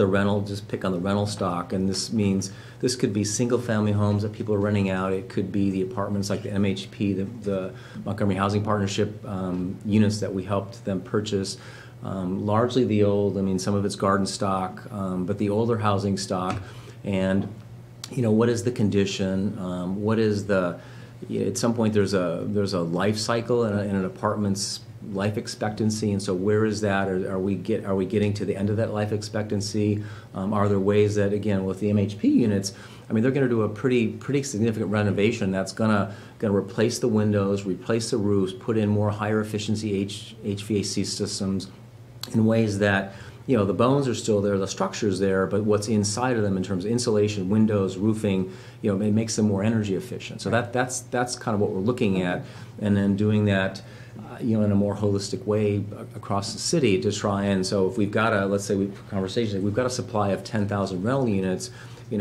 Speaker 6: rental, just pick on the rental stock, and this means this could be single-family homes that people are renting out. It could be the apartments like the MHP, the Montgomery Housing Partnership units that we helped them purchase. Largely the old, some of it's garden stock, but the older housing stock. And, what is the condition? What is at some point there's a life cycle in an apartment's life expectancy, and so where is that? Are we getting to the end of that life expectancy? Are there ways that, again, with the MHP units, they're going to do a pretty significant renovation that's going to replace the windows, replace the roofs, put in more higher efficiency HVAC systems in ways that the bones are still there, the structure's there, but what's inside of them in terms of insulation, windows, roofing, it makes them more energy efficient. So that's kind of what we're looking at, and then doing that in a more holistic way across the city to try and, so if we've got we've got a supply of 10,000 rental units,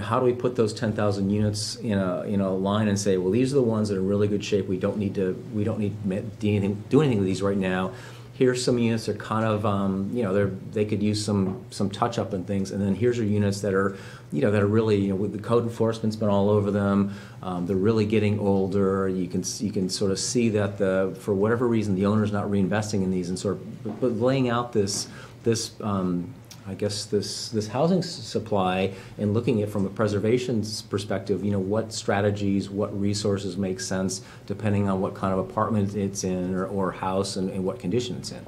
Speaker 6: how do we put those 10,000 units in a line and say, well, these are the ones that are in really good shape. We don't need to do anything with these right now. Here's some units that are kind of, they could use some touch up and things, and then here's your units that are, that are really, with the code enforcement's been all over them. They're really getting older. You can sort of see that for whatever reason the owner's not reinvesting in these, and sort of but laying out this I guess, this housing supply and looking at it from a preservation perspective, what strategies, what resources make sense depending on what kind of apartment it's in or house and what condition it's in.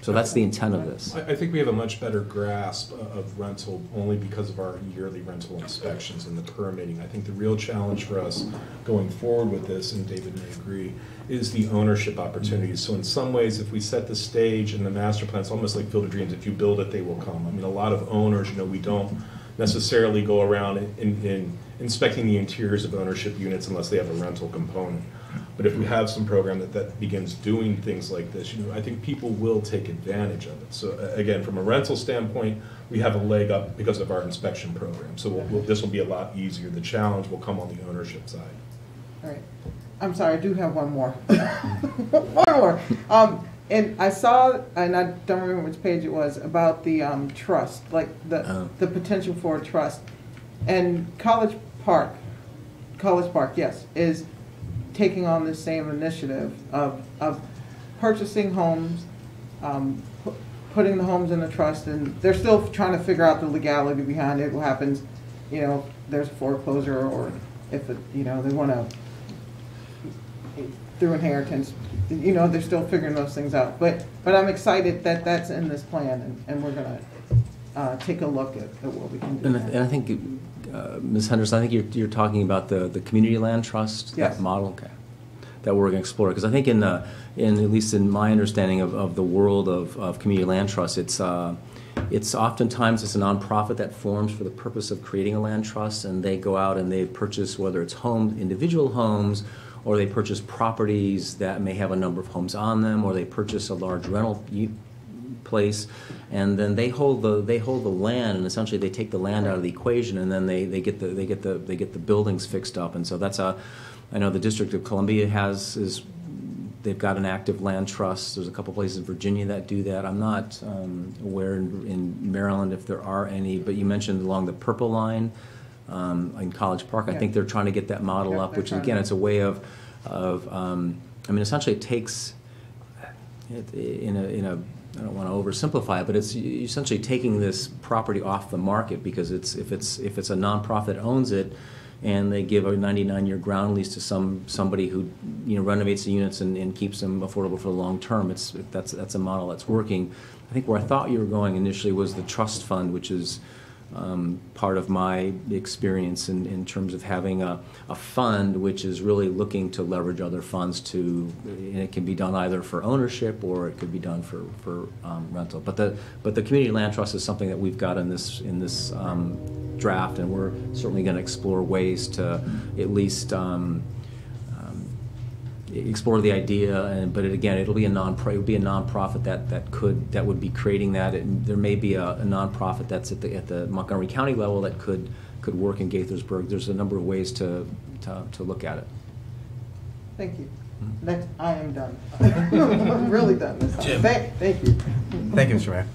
Speaker 6: So that's the intent of this.
Speaker 4: I think we have a much better grasp of rental only because of our yearly rental inspections and the permitting. I think the real challenge for us going forward with this, and David may agree, is the ownership opportunities. So in some ways, if we set the stage and the master plan, it's almost like Field of Dreams. If you build it, they will come. I mean, a lot of owners, we don't necessarily go around in inspecting the interiors of ownership units unless they have a rental component. But if we have some program that begins doing things like this, I think people will take advantage of it. So again, from a rental standpoint, we have a leg up because of our inspection program. So this will be a lot easier. The challenge will come on the ownership side.
Speaker 7: All right. I'm sorry, I do have one more. One more. And I saw, and I don't remember which page it was, about the trust, like the potential for a trust. And College Park, yes, is taking on this same initiative of purchasing homes, putting the homes in a trust, and they're still trying to figure out the legality behind it. What happens, there's a foreclosure, or if they want to through inheritance, they're still figuring those things out. But I'm excited that that's in this plan, and we're gonna take a look at what we can do.
Speaker 6: And I think, Ms. Henderson, I think you're talking about the community land trust,
Speaker 7: yes,
Speaker 6: that model, okay, that we're going to explore. Because I think in at least in my understanding of the world of community land trust, it's oftentimes it's a nonprofit that forms for the purpose of creating a land trust, and they go out and they purchase, whether it's individual homes, or they purchase properties that may have a number of homes on them, or they purchase a large rental place, and then they hold the land, and essentially they take the land out of the equation, and then they get the buildings fixed up. And so I know the District of Columbia they've got an active land trust. There's a couple places in Virginia that do that. I'm not aware in Maryland if there are any, but you mentioned along the Purple Line in College Park. I think they're trying to get that model up, which again, it's a way of essentially it takes I don't want to oversimplify it, but it's essentially taking this property off the market, because if it's a nonprofit that owns it, and they give a 99-year ground lease to somebody who renovates the units and keeps them affordable for the long term. That's a model that's working. I think where I thought you were going initially was the trust fund, which is part of my experience in terms of having a fund which is really looking to leverage other funds and it can be done either for ownership or it could be done for rental. But the community land trust is something that we've got in this draft, and we're certainly going to explore ways to at least explore the idea. But it'll be a nonprofit that would be creating that. There may be a nonprofit that's at the Montgomery County level that could work in Gaithersburg. There's a number of ways to look at it.
Speaker 7: Thank you. Next, I am done. I'm really done this time.
Speaker 1: Jim.
Speaker 7: Thank you.
Speaker 5: Thank you, Mr. Mayor.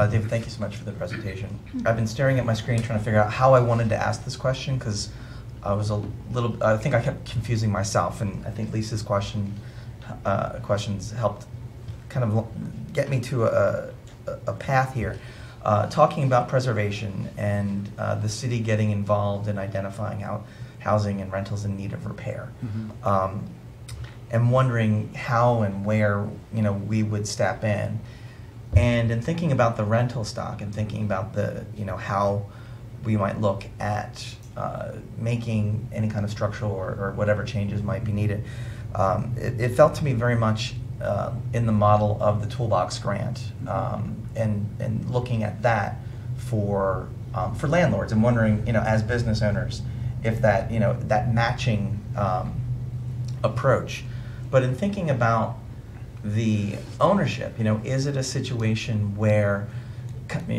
Speaker 5: David, thank you so much for the presentation. I've been staring at my screen trying to figure out how I wanted to ask this question, because I think I kept confusing myself, and I think Lisa's questions helped kind of get me to a path here. Talking about preservation and the city getting involved in identifying housing and rentals in need of repair. Mm-hmm. And wondering how and where we would step in. And in thinking about the rental stock and thinking about how we might look at making any kind of structural or whatever changes might be needed, it felt to me very much in the model of the Toolbox grant, and looking at that for landlords, and wondering as business owners if that that matching approach. But in thinking about the ownership, is it a situation where,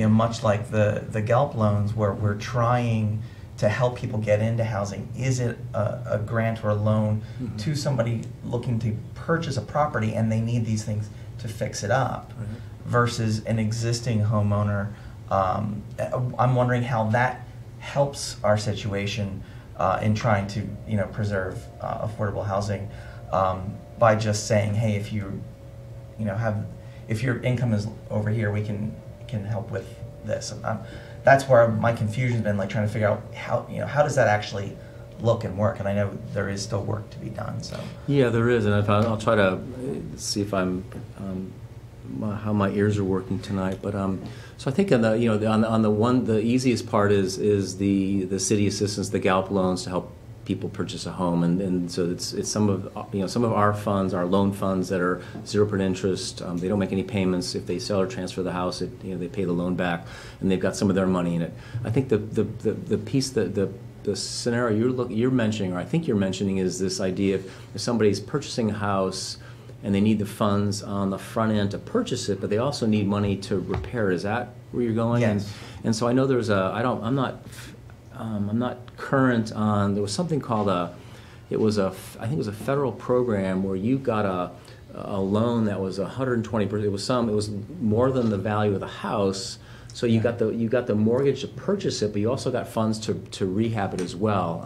Speaker 5: much like the GELP loans, where we're trying to help people get into housing, is it a grant or a loan mm-hmm. to somebody looking to purchase a property and they need these things to fix it up, mm-hmm. versus an existing homeowner? I'm wondering how that helps our situation in trying to preserve affordable housing, by just saying, hey, if your income is over here, we can help with this. And that's where my confusion's been, like trying to figure out how does that actually look and work. And I know there is still work to be done. So
Speaker 6: Yeah, there is, and I'll try to see if I'm how my ears are working tonight. But so I think on the easiest part is the city assistance, the GALP loans to help people purchase a home, and so it's some of our funds, our loan funds that are 0% interest. They don't make any payments if they sell or transfer the house. They pay the loan back, and they've got some of their money in it. I think the piece the scenario you're mentioning, or I think you're mentioning, is this idea of if somebody's purchasing a house and they need the funds on the front end to purchase it, but they also need money to repair. Is that where you're going?
Speaker 5: Yes.
Speaker 6: And so I know there's I'm not current on. There was something called I think it was a federal program where you got a loan that was 120%. It was more than the value of the house. So you got the mortgage to purchase it, but you also got funds to rehab it as well.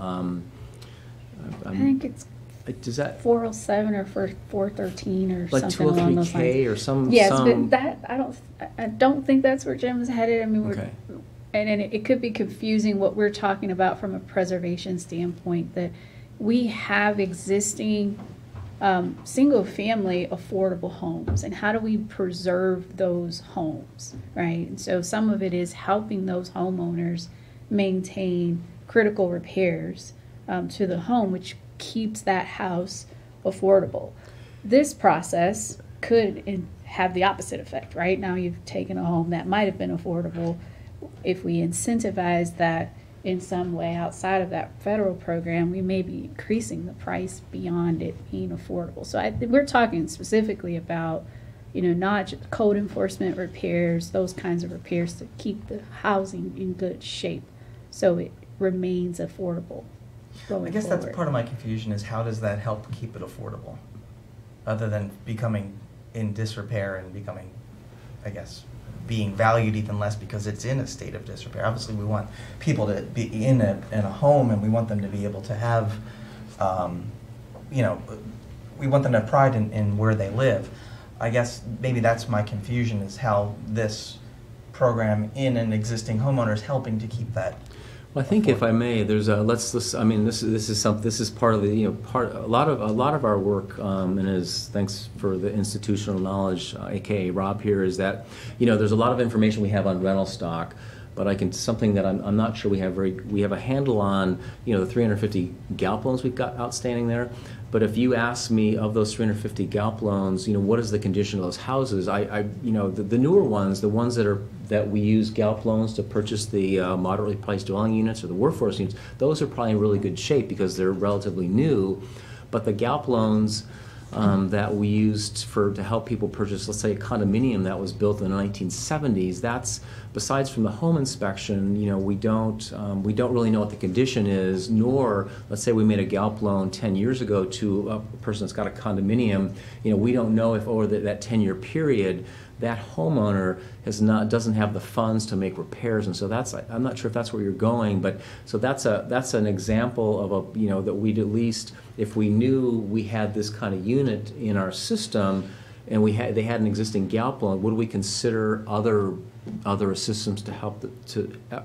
Speaker 2: I think it's
Speaker 6: does that
Speaker 2: 407 or 413 or
Speaker 6: like
Speaker 2: something along those
Speaker 6: 203K
Speaker 2: lines.
Speaker 6: or some?
Speaker 2: Yes,
Speaker 6: some,
Speaker 2: but that I don't think that's where Jim's headed. I mean,
Speaker 6: Okay.
Speaker 2: and it could be confusing what we're talking about from a preservation standpoint, that we have existing single-family affordable homes, and how do we preserve those homes, right? And so some of it is helping those homeowners maintain critical repairs to the home, which keeps that house affordable. This process could have the opposite effect, right? Now you've taken a home that might have been affordable. If we incentivize that in some way outside of that federal program, we may be increasing the price beyond it being affordable. So we're talking specifically about, not just code enforcement repairs, those kinds of repairs to keep the housing in good shape so it remains affordable going
Speaker 5: I guess
Speaker 2: forward.
Speaker 5: that's part of my confusion, is how does that help keep it affordable, other than becoming in disrepair and becoming, I guess, being valued even less because it's in a state of disrepair. Obviously, we want people to be in a home, and we want them to be able to have, we want them to have pride in where they live. I guess maybe that's my confusion, is how this program in an existing homeowner is helping to keep that.
Speaker 6: Well, I think if I may, there's this is part of the a lot of our work, and thanks for the institutional knowledge, aka Rob here, is that there's a lot of information we have on rental stock, but something that I'm not sure we have a handle on the 350 GALP loans we've got outstanding there. But if you ask me, of those 350 GALP loans, what is the condition of those houses? The newer ones, the ones that we use GALP loans to purchase the moderately priced dwelling units or the workforce units, those are probably in really good shape because they're relatively new. But the GALP loans that we used to help people purchase, let's say, a condominium that was built in the 1970s, that's, besides from the home inspection, we don't really know what the condition is, nor, let's say we made a GALP loan 10 years ago to a person that's got a condominium, we don't know if over that 10-year period that homeowner doesn't have the funds to make repairs, and so I'm not sure if that's where you're going, but so that's an example of that we'd at least, if we knew we had this kind of unit in our system and they had an existing GALP loan, would we consider other assistance to help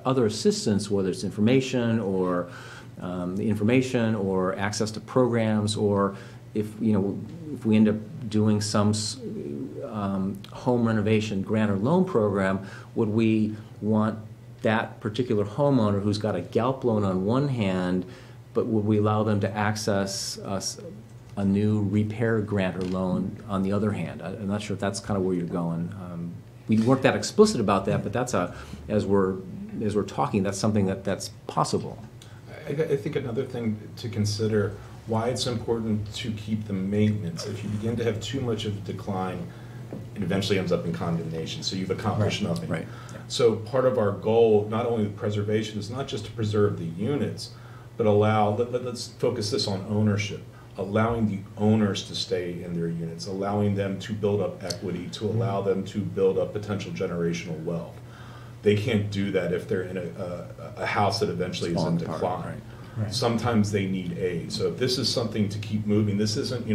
Speaker 6: other assistance, whether it's information or access to programs, or if we end up doing some home renovation grant or loan program, would we want that particular homeowner who's got a GALP loan on one hand, but would we allow them to access a new repair grant or loan on the other hand? I'm not sure if that's kind of where you're going. We weren't that explicit about that, but that's as we're talking, that's something that's possible.
Speaker 4: I think another thing to consider, why it's important to keep the maintenance. If you begin to have too much of a decline, it eventually ends up in condemnation, so you've accomplished nothing.
Speaker 6: Right.
Speaker 4: So part of our goal, not only with preservation, is not just to preserve the units, but let's focus this on ownership, allowing the owners to stay in their units, allowing them to build up equity, to allow them to build up potential generational wealth. They can't do that if they're in a house that eventually is in decline.
Speaker 6: Right.
Speaker 5: Right.
Speaker 4: Sometimes they need aid. So if this is something to keep moving, this isn't,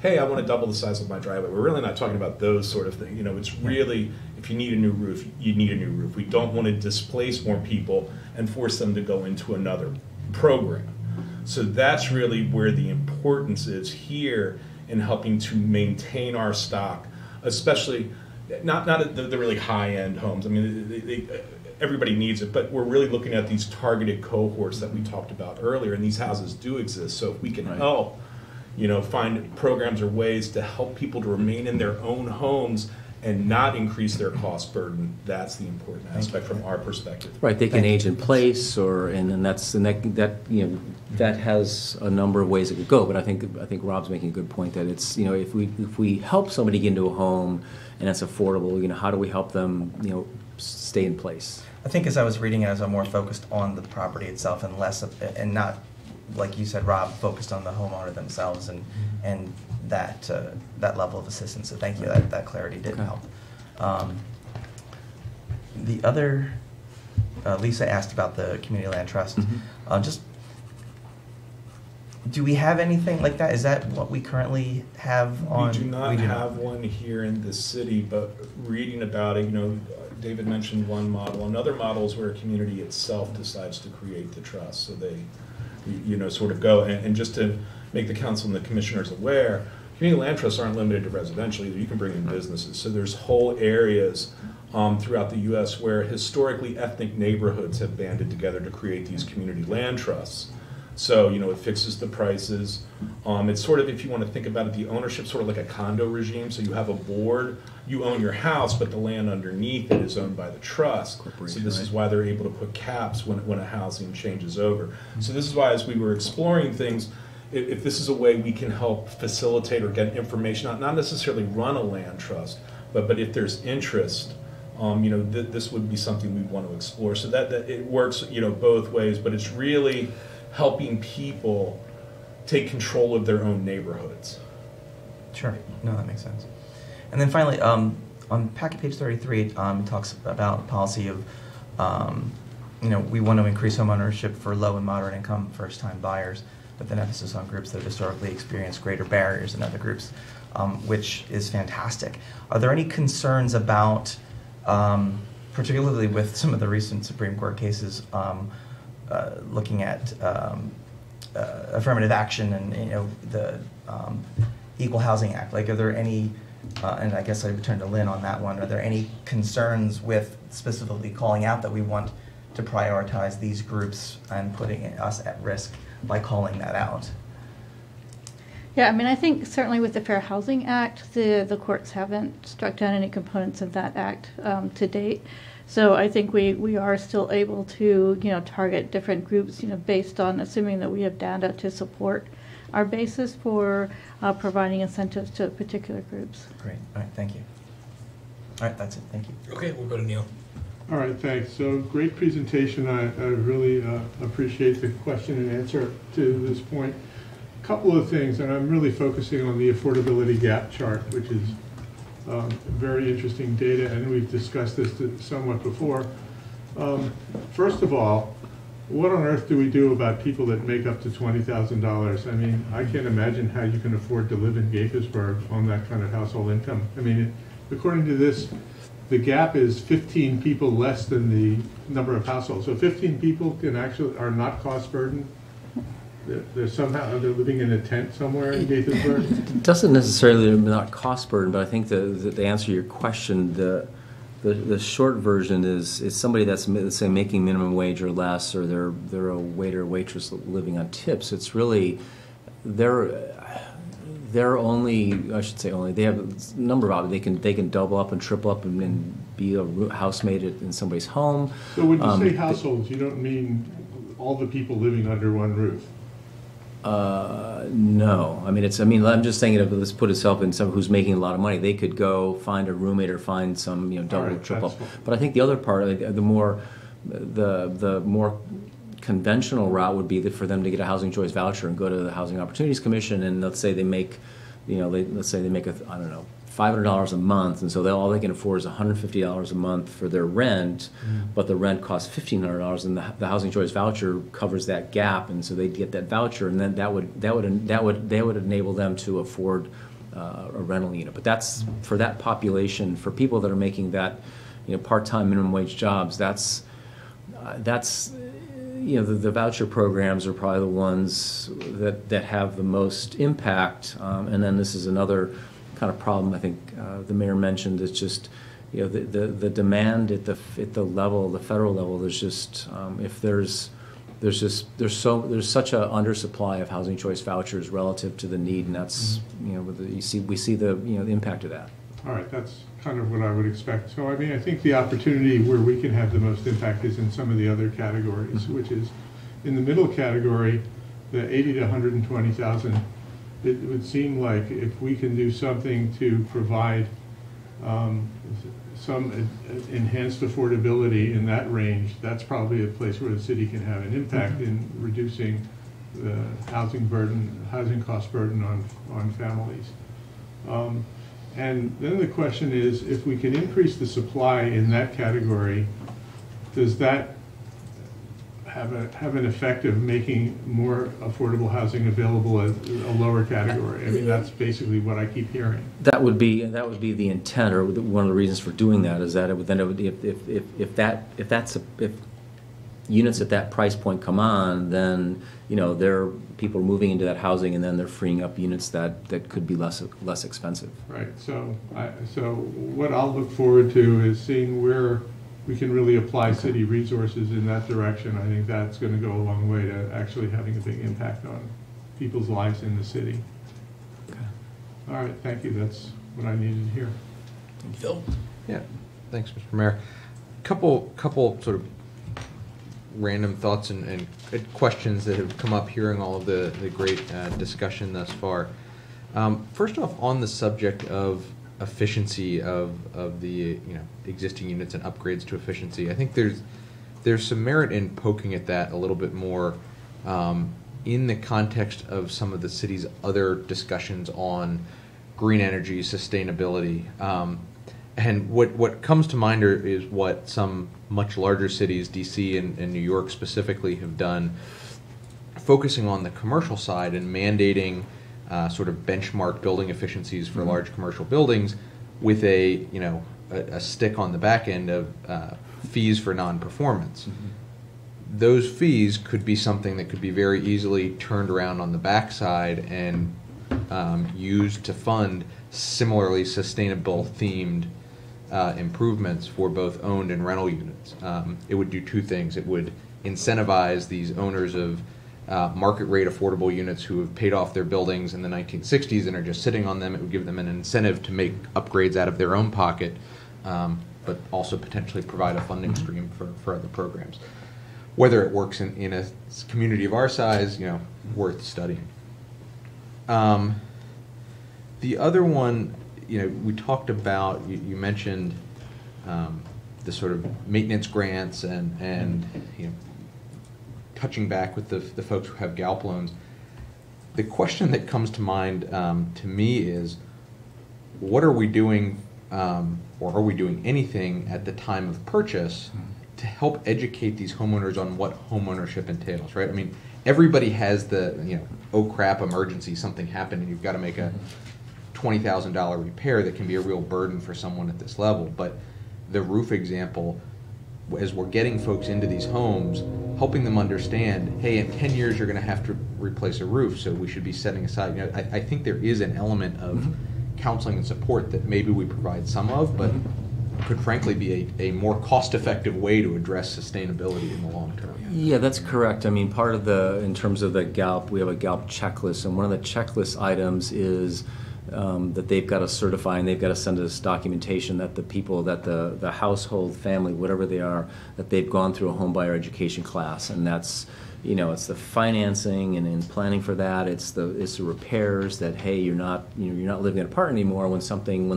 Speaker 4: hey, I want to double the size of my driveway. We're really not talking about those sort of things. It's really If you need a new roof, you need a new roof. We don't want to displace more people and force them to go into another program. So that's really where the importance is here in helping to maintain our stock, especially not the really high-end homes. I mean, everybody needs it, but we're really looking at these targeted cohorts that we talked about earlier, and these houses do exist. So if we can help, find programs or ways to help people to remain in their own homes and not increase their cost burden, that's the important aspect from our perspective.
Speaker 6: Right, they can age in place, that has a number of ways it could go. But I think Rob's making a good point that it's if we help somebody get into a home and it's affordable, how do we help them stay in place?
Speaker 5: I think as I was reading it, I was more focused on the property itself and and not, like you said, Rob, focused on the homeowner themselves and that level of assistance. So thank you. That clarity did help. The other, Lisa asked about the community land trust. Just, do we have anything like that? Is that what we currently have on?
Speaker 4: We do not have one here in the city, but reading about it, David mentioned one model. Another model is where a community itself decides to create the trust. So they, sort of go, and just to make the council and the commissioners aware, community land trusts aren't limited to residential either. You can bring in businesses. So there's whole areas throughout the U.S. where historically ethnic neighborhoods have banded together to create these community land trusts. So, it fixes the prices. It's sort of, if you want to think about it, the ownership sort of like a condo regime. So you have a board, you own your house, but the land underneath it is owned by the trust. So this is why they're able to put caps when a housing changes over. So this is why, as we were exploring things, if this is a way we can help facilitate or get information, not necessarily run a land trust, but if there's interest, this would be something we want to explore. So that it works, both ways, but it's really helping people take control of their own neighborhoods.
Speaker 5: Sure. No, that makes sense. And then finally, on packet page 33, it talks about policy of, we want to increase home ownership for low and moderate income first-time buyers, with an emphasis on groups that have historically experienced greater barriers than other groups, which is fantastic. Are there any concerns about, particularly with some of the recent Supreme Court cases, looking at affirmative action and the Equal Housing Act? Like, are there any, and I guess I would turn to Lynn on that one, are there any concerns with specifically calling out that we want to prioritize these groups and putting us at risk by calling that out?
Speaker 2: Yeah, I think certainly with the Fair Housing Act, the courts haven't struck down any components of that act to date. So I think we are still able to, target different groups, based on assuming that we have data to support our basis for providing incentives to particular groups.
Speaker 5: Great. All right, thank you. All right, that's it. Thank you.
Speaker 1: Okay, we'll go to Neil.
Speaker 8: All right, thanks. So great presentation. I really appreciate the question and answer to this point. A couple of things, and I'm really focusing on the affordability gap chart, which is very interesting data, and we've discussed this somewhat before. First of all, what on earth do we do about people that make up to $20,000? I can't imagine how you can afford to live in Gaithersburg on that kind of household income. According to this, the gap is 15 people less than the number of households. So 15 people are not cost burdened. They're living in a tent somewhere in Gaithersburg.
Speaker 6: It doesn't necessarily not cost burden, but I think the answer your question, the short version is somebody that's, let's say, making minimum wage or less, or they're a waiter or waitress living on tips. It's really they're only, I should say only, they have a number of options. They can double up and triple up and be a housemaid in somebody's home.
Speaker 8: So when you say households, you don't mean all the people living under one roof?
Speaker 6: No. I'm just saying, let's put itself in someone who's making a lot of money. They could go find a roommate or find some, double,
Speaker 8: right,
Speaker 6: triple. But I think the other part, the more conventional route would be for them to get a housing choice voucher and go to the Housing Opportunities Commission, and let's say they make, let's say they make $500 a month, and so all they can afford is $150 a month for their rent, but the rent costs $1,500, and the housing choice voucher covers that gap, and so they get that voucher, and then that would enable them to afford a rental unit. But that's for that population, for people that are making that, part-time minimum wage jobs. That's the voucher programs are probably the ones that have the most impact. And then this is another kind of problem I think the mayor mentioned. It's just the demand at the level, the federal level. There's just there's such a undersupply of housing choice vouchers relative to the need, and that's we see the the impact of that.
Speaker 8: All right, that's kind of what I would expect. So, I mean, I think the opportunity where we can have the most impact is in some of the other categories, which is in the middle category, the 80 to 120,000. It would seem like if we can do something to provide some enhanced affordability in that range, that's probably a place where the city can have an impact in reducing the housing cost burden on families. And then the question is, if we can increase the supply in that category, does that have an effect of making more affordable housing available at a lower category? I mean, that's basically what I keep hearing.
Speaker 6: That would be the intent, or one of the reasons for doing that is that if units at that price point come on, then people are moving into that housing, and then they're freeing up units that could be less expensive.
Speaker 8: Right. So what I'll look forward to is seeing where we can really apply city resources in that direction. I think that's going to go a long way to actually having a big impact on people's lives in the city.
Speaker 6: Okay.
Speaker 8: All right. Thank you. That's what I needed to hear.
Speaker 1: Phil?
Speaker 9: Yeah. Thanks, Mr. Mayor. Couple sort of random thoughts and questions that have come up hearing all of the great discussion thus far. First off, on the subject of efficiency of the existing units and upgrades to efficiency, I think there's some merit in poking at that a little bit more in the context of some of the city's other discussions on green energy, sustainability. And what comes to mind is what some much larger cities, DC and New York specifically, have done, focusing on the commercial side and mandating sort of benchmark building efficiencies for large commercial buildings with a stick on the back end of fees for non-performance. Those fees could be something that could be very easily turned around on the backside and used to fund similarly sustainable themed improvements for both owned and rental units. It would do two things. It would incentivize these owners of market rate affordable units who have paid off their buildings in the 1960s and are just sitting on them. It would give them an incentive to make upgrades out of their own pocket, but also potentially provide a funding stream for other programs. Whether it works in a community of our size, worth studying. The other one, we talked about, you mentioned the sort of maintenance grants and touching back with the folks who have GALP loans. The question that comes to mind to me is, what are we doing, or are we doing anything at the time of purchase to help educate these homeowners on what homeownership entails, right? I mean, everybody has the, oh crap, emergency, something happened and you've got to make a $20,000 repair that can be a real burden for someone at this level. But the roof example, as we're getting folks into these homes, helping them understand, hey, in 10 years you're going to have to replace a roof, so we should be setting aside. I think there is an element of counseling and support that maybe we provide some of, but could frankly be a more cost-effective way to address sustainability in the long term.
Speaker 6: Yeah, that's correct. I mean, part of in terms of the GALP, we have a GALP checklist, and one of the checklist items is that they've got to certify and they've got to send us documentation that the people, that the household, family, whatever they are, that they've gone through a home buyer education class, and that's, it's the financing and in planning for that. It's the repairs that, hey, you're not living in an apartment anymore. When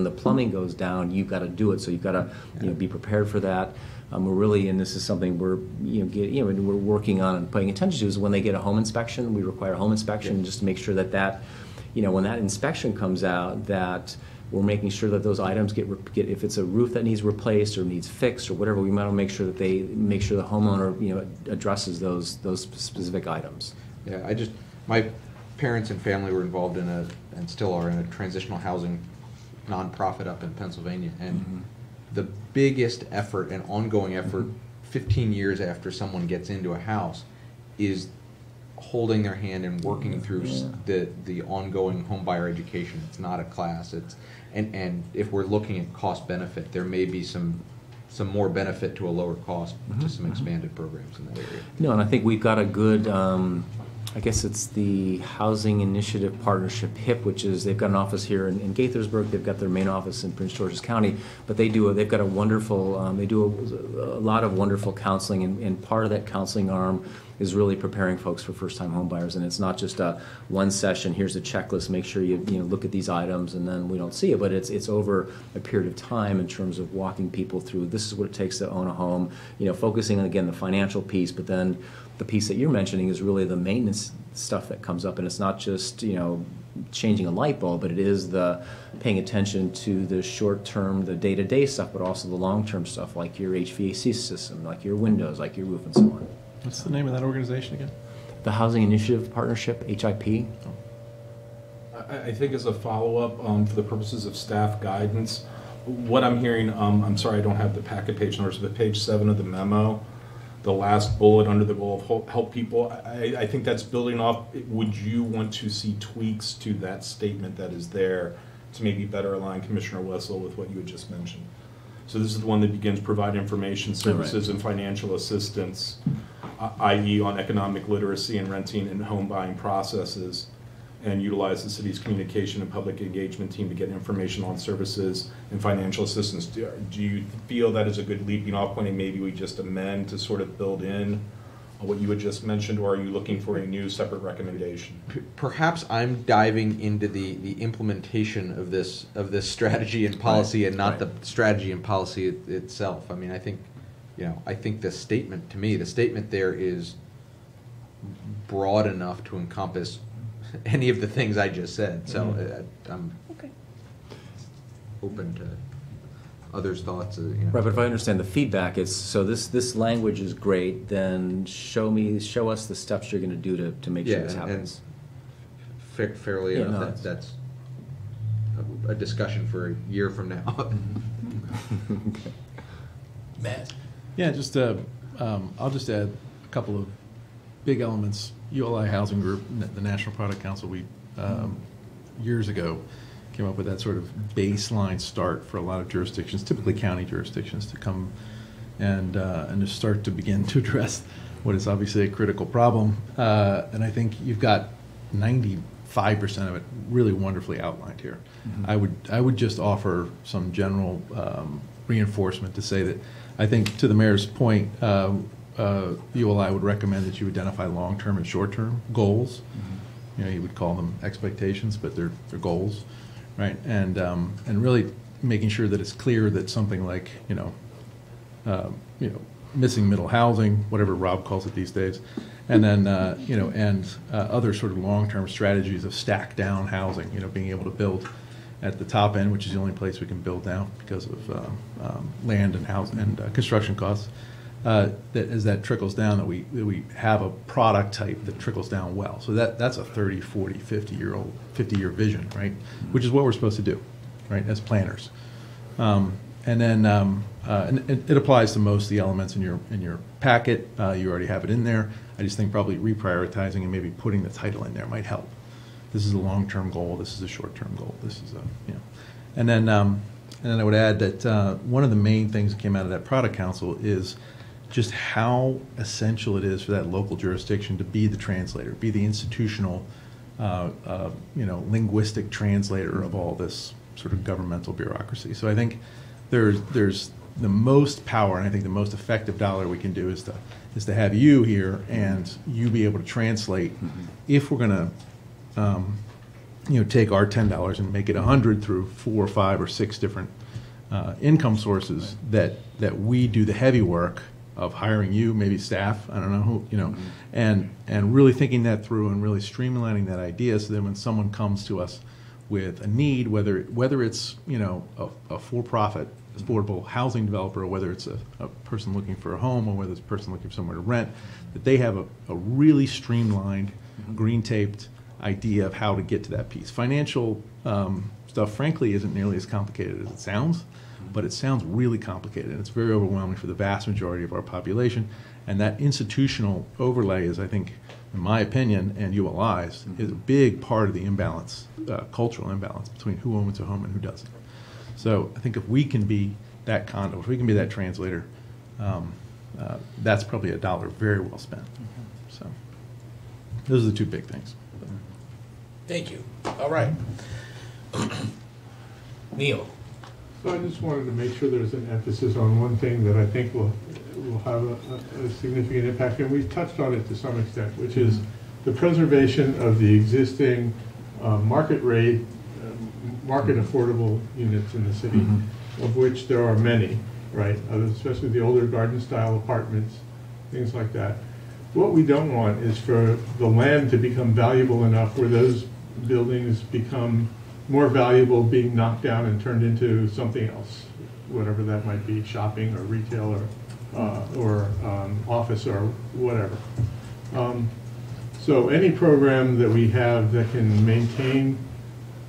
Speaker 6: the plumbing goes down, you've got to do it. So you've got to be prepared for that. We're really, and this is something we're we're working on and paying attention to, is when they get a home inspection, we require a home inspection just to make sure that when that inspection comes out, that we're making sure that those items get if it's a roof that needs replaced or needs fixed or whatever, we might want to make sure that the homeowner addresses those specific items.
Speaker 9: Yeah, my parents and family were involved in and still are in a transitional housing nonprofit up in Pennsylvania, and the biggest effort and ongoing effort 15 years after someone gets into a house is holding their hand and working through the ongoing home buyer education. It's not a class. And if we're looking at cost benefit, there may be some more benefit to a lower cost to some expanded programs in that area.
Speaker 6: No, and I think we've got a good, I guess it's the Housing Initiative Partnership, HIP, which is, they've got an office here in Gaithersburg. They've got their main office in Prince George's County, but they've got a wonderful, they do a lot of wonderful counseling, and part of that counseling arm is really preparing folks for first-time home buyers. And it's not just a one session, here's a checklist, make sure you look at these items, and then we don't see it. But it's over a period of time in terms of walking people through, this is what it takes to own a home, focusing on, again, the financial piece, but then the piece that you're mentioning is really the maintenance stuff that comes up. And it's not just, changing a light bulb, but it is the paying attention to the short-term, the day-to-day stuff, but also the long-term stuff, like your HVAC system, like your windows, like your roof, and so on.
Speaker 10: What's the name of that organization again?
Speaker 6: The Housing Initiative Partnership, HIP.
Speaker 4: I think as a follow-up, for the purposes of staff guidance, what I'm hearing, I'm sorry I don't have the packet page numbers, but page 7 of the memo, the last bullet under the goal of help people, I think that's building off. Would you want to see tweaks to that statement that is there to maybe better align Commissioner Wessel with what you had just mentioned? So this is the one that begins provide information services and financial assistance, i.e. on economic literacy and renting and home buying processes, and utilize the city's communication and public engagement team to get information on services and financial assistance. Do you feel that is a good leaping off point, and maybe we just amend to sort of build in what you had just mentioned, or are you looking for a new separate recommendation?
Speaker 9: Perhaps I'm diving into the implementation of this strategy and policy, and not the strategy and policy itself. I mean, I think the statement, to me, the statement there is broad enough to encompass any of the things I just said. So I'm open to others' thoughts.
Speaker 6: Right, but if I understand the feedback, it's so this language is great. Then show us the steps you're going to do to make sure this happens.
Speaker 9: And fairly enough, that's a discussion for a year from now.
Speaker 1: Okay. Matt.
Speaker 10: Yeah, just I'll just add a couple of big elements. ULI Housing Group, the National Product Council, we years ago came up with that sort of baseline start for a lot of jurisdictions, typically county jurisdictions, to come and to start to begin to address what is obviously a critical problem. And I think you've got 95% of it really wonderfully outlined here. Mm-hmm. I would just offer some general reinforcement to say that I think, to the mayor's point, ULI would recommend that you identify long-term and short-term goals. Mm-hmm. You would call them expectations, but they're goals, right? And really making sure that it's clear that something like missing middle housing, whatever Rob calls it these days, and then other sort of long-term strategies of stack down housing. Being able to build at the top end, which is the only place we can build now because of land and house and construction costs. That as that trickles down, that we have a product type that trickles down well. So that's a 30, 40, 50-year vision, right? Which is what we're supposed to do, right, as planners. And it applies to most of the elements in your packet. You already have it in there. I just think probably reprioritizing and maybe putting the title in there might help. This is a long-term goal. This is a short-term goal. This is and then I would add that one of the main things that came out of that product council is just how essential it is for that local jurisdiction to be the translator, be the institutional, linguistic translator of all this sort of governmental bureaucracy. So I think there's the most power, and I think the most effective dollar we can do is to have you here and you be able to translate. Mm-hmm. If we're going to take our $10 and make it 100 through 4 or 5 or 6 different income sources, that we do the heavy work of hiring you, maybe staff, I don't know who, mm-hmm. and really thinking that through and really streamlining that idea, so that when someone comes to us with a need, whether it's a for-profit affordable housing developer, or whether it's a person looking for a home, or whether it's a person looking for somewhere to rent, that they have a really streamlined, mm-hmm. green taped idea of how to get to that piece. Financial stuff, frankly, isn't nearly as complicated as it sounds, but it sounds really complicated, and it's very overwhelming for the vast majority of our population. And that institutional overlay is, I think, in my opinion, and ULI's, is a big part of the imbalance, cultural imbalance between who owns a home and who doesn't. So I think if we can be that conduit, if we can be that translator, that's probably $1 very well spent. So those are the two big things.
Speaker 1: Thank you. All right. Neil.
Speaker 8: So I just wanted to make sure there's an emphasis on one thing that I think will have a significant impact, and we've touched on it to some extent, which is the preservation of the existing market rate, market affordable units in the city, of which there are many, right? Especially the older garden-style apartments, things like that. What we don't want is for the land to become valuable enough where those buildings become more valuable being knocked down and turned into something else, whatever that might be, shopping or retail or office or whatever. So any program that we have that can maintain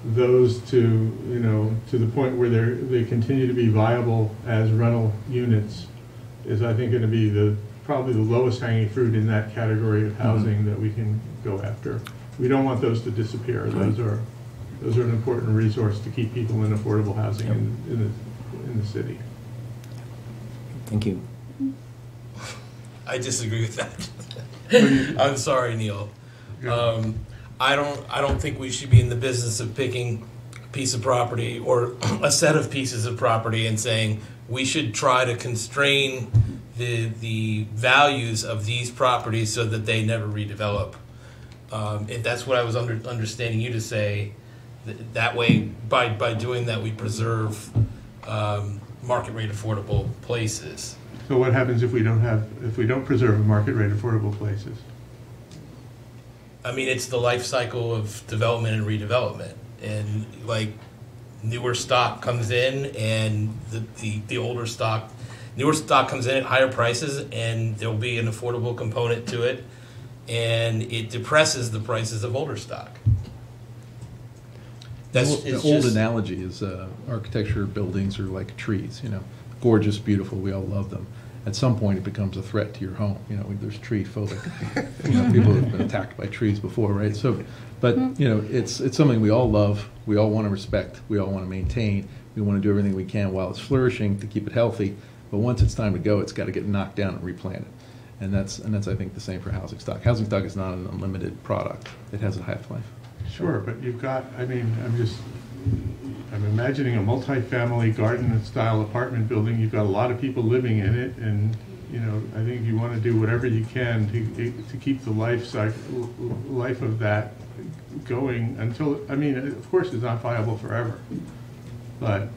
Speaker 8: those to the point where they continue to be viable as rental units is, I think, going to be probably the lowest hanging fruit in that category of housing that we can go after. We don't want those to disappear. Those are an important resource to keep people in affordable housing in the city.
Speaker 6: Thank you.
Speaker 1: I disagree with that. I'm sorry, Neil. I don't think we should be in the business of picking a piece of property or a set of pieces of property and saying we should try to constrain the values of these properties so that they never redevelop. If that's what I was understanding you to say, that way by doing that we preserve market rate affordable places.
Speaker 8: So what happens if we don't preserve market rate affordable places?
Speaker 1: I mean, it's the life cycle of development and redevelopment, and like newer stock comes in, and the older stock, newer stock comes in at higher prices, and there'll be an affordable component to it, and it depresses the prices of older stock.
Speaker 10: The old analogy is architecture buildings are like trees, gorgeous, beautiful, we all love them. At some point it becomes a threat to your home. There's tree phobic. People have been attacked by trees before, right? So, but it's something we all love, we all want to respect, we all want to maintain, we want to do everything we can while it's flourishing to keep it healthy. But once it's time to go, it's got to get knocked down and replanted. And that's I think the same for housing stock. Housing stock is not an unlimited product. It has a half-life.
Speaker 8: Sure, but you've got, I'm imagining a multi-family garden-style apartment building. You've got a lot of people living in it, and I think you want to do whatever you can to keep the life of that going until. I mean, of course, it's not viable forever, but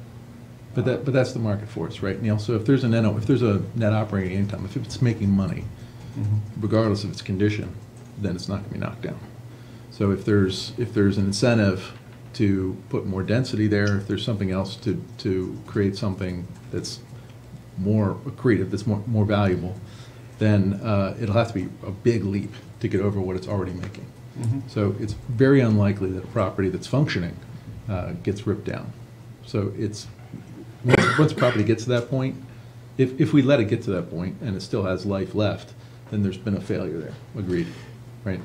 Speaker 8: that's the market force, right, Neil? So if there's a net operating income, if it's making money, regardless of its condition, then it's not going to be knocked down. So if there's an incentive to put more density there, if there's something else to create something that's more accretive, that's more valuable, then it'll have to be a big leap to get over what it's already making. So it's very unlikely that a property that's functioning gets ripped down. So it's once a property gets to that point, if we let it get to that point and it still has life left, then there's been a failure there. Agreed. Right,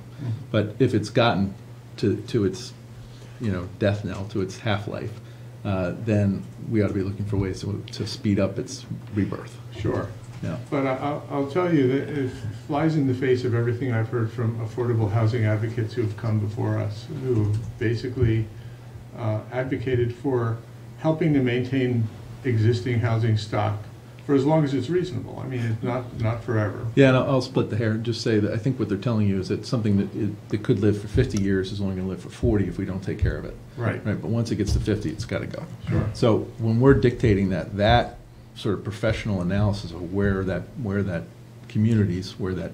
Speaker 8: but if it's gotten to its, death knell, to its half-life, then we ought to be looking for ways to speed up its rebirth. Sure.
Speaker 10: Yeah.
Speaker 8: But I'll tell you that it flies in the face of everything I've heard from affordable housing advocates who have come before us, who basically advocated for helping to maintain existing housing stock for as long as it's reasonable. I mean, it's not forever.
Speaker 10: Yeah, and I'll split the hair and just say that I think what they're telling you is that something that could live for 50 years is only going to live for 40 if we don't take care of it.
Speaker 8: Right.
Speaker 10: Right. But once it gets to 50, it's got to go.
Speaker 8: Sure.
Speaker 10: So when we're dictating that sort of professional analysis of where that communities, where that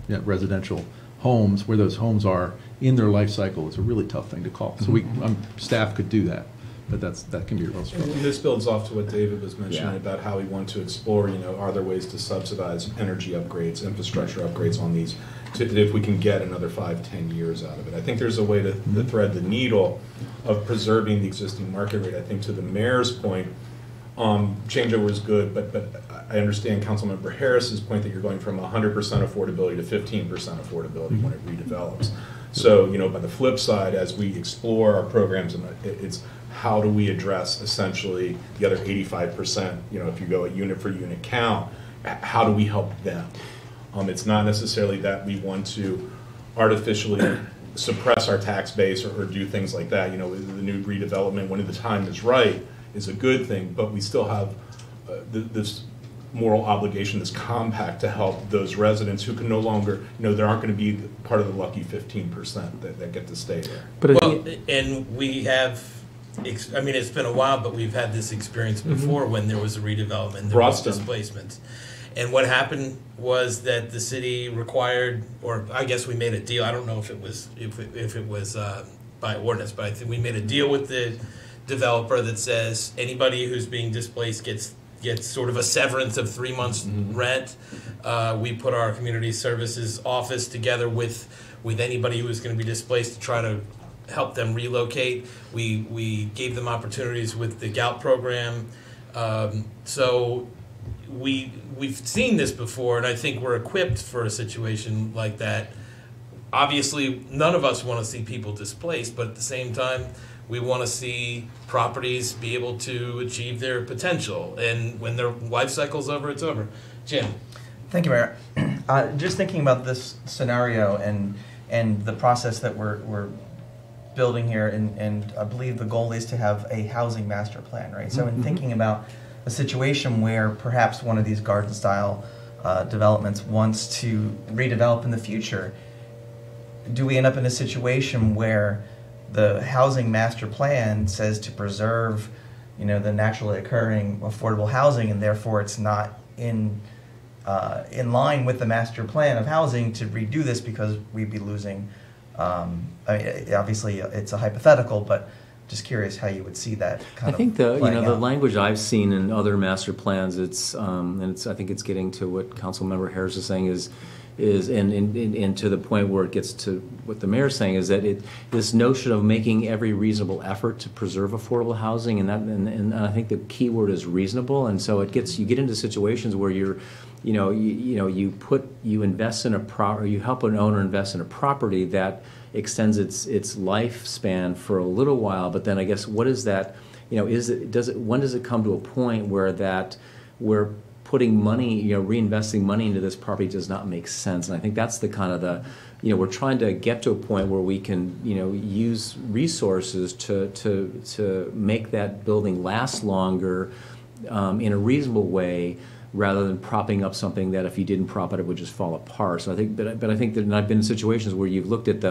Speaker 10: residential homes, where those homes are in their life cycle is a really tough thing to call. So staff could do that. but that can be a real struggle.
Speaker 4: And this builds off to what David was mentioning
Speaker 6: Yeah.
Speaker 4: about how we want to explore, are there ways to subsidize energy upgrades, infrastructure upgrades on these, if we can get another 5-10 years out of it. I think there's a way to thread the needle of preserving the existing market rate. I think to the mayor's point, changeover is good, but I understand Councilmember Harris's point that you're going from 100% affordability to 15% affordability when it redevelops. So, by the flip side, as we explore our programs, and it's how do we address essentially the other 85%, if you go a unit for unit count, how do we help them? It's not necessarily that we want to artificially suppress our tax base or do things like that. The new redevelopment, when the time is right, is a good thing, but we still have this moral obligation, this compact to help those residents who can no longer, there aren't going to be part of the lucky 15% that get to stay there.
Speaker 6: But
Speaker 1: And we have, it's been a while, but we've had this experience before when there was a redevelopment, there was displacement. And what happened was that the city required, or I guess we made a deal. I don't know if it was by ordinance, but I think we made a deal with the developer that says anybody who's being displaced gets sort of a severance of 3 months rent. We put our community services office together with anybody who was going to be displaced to try to help them relocate. We gave them opportunities with the GOUT program. So we've seen this before, and I think we're equipped for a situation like that. Obviously, none of us want to see people displaced, but at the same time, we want to see properties be able to achieve their potential. And when their life cycle's over, it's over. Jim.
Speaker 5: Thank you, Mayor. Just thinking about this scenario and the process that we're building here, and I believe the goal is to have a housing master plan, right? So in thinking about a situation where perhaps one of these garden-style developments wants to redevelop in the future, do we end up in a situation where the housing master plan says to preserve, the naturally occurring affordable housing, and therefore it's not in line with the master plan of housing to redo this because we'd be losing? Obviously, it's a hypothetical, but just curious how you would see that kind
Speaker 6: I think
Speaker 5: the
Speaker 6: language I've seen in other master plans, I think it's getting to what Councilmember Harris is saying is and to the point where it gets to what the mayor's saying is that this notion of making every reasonable effort to preserve affordable housing, and I think the key word is reasonable, and so you get into situations where you invest in or you help an owner invest in a property that extends its lifespan for a little while, but then I guess what is that? When does it come to a point where putting money, reinvesting money into this property does not make sense? And I think that's the kind of we're trying to get to a point where we can, use resources to make that building last longer in a reasonable way, rather than propping up something that if you didn't prop it would just fall apart. So I think, but I think that I've been in situations where you've looked at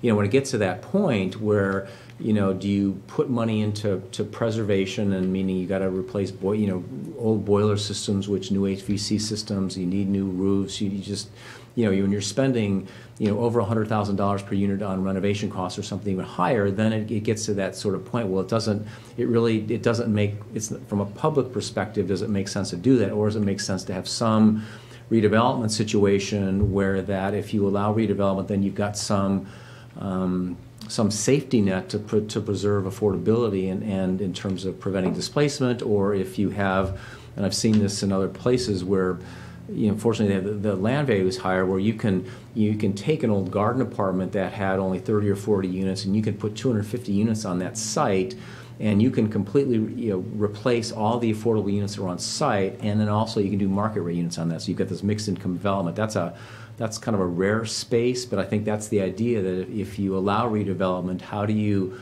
Speaker 6: when it gets to that point where, do you put money into preservation, and meaning you got to replace old boiler systems, which new HVAC systems, you need new roofs, you just, when you're spending, over $100,000 per unit on renovation costs or something even higher, then it gets to that sort of point. Well, it doesn't make, from a public perspective, does it make sense to do that, or does it make sense to have some redevelopment situation where that if you allow redevelopment, then you've got some safety net to preserve affordability and in terms of preventing displacement, or if you have, and I've seen this in other places where, fortunately the land value is higher, where you can take an old garden apartment that had only 30 or 40 units, and you can put 250 units on that site, and you can completely replace all the affordable units that are on site, and then also you can do market rate units on that. So you've got this mixed income development. That's kind of a rare space, but I think that's the idea, that if you allow redevelopment, how do you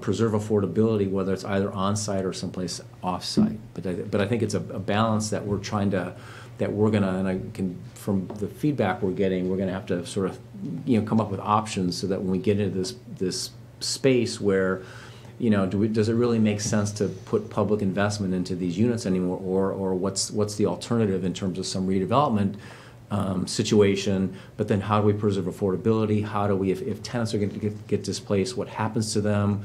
Speaker 6: preserve affordability, whether it's either on-site or someplace off-site? But I think it's a balance that we're trying to, and I can, from the feedback we're getting, we're gonna have to sort of, come up with options so that when we get into this space where, does it really make sense to put public investment into these units anymore, or what's the alternative in terms of some redevelopment situation, but then how do we preserve affordability? How do we, if tenants are going to get displaced, what happens to them?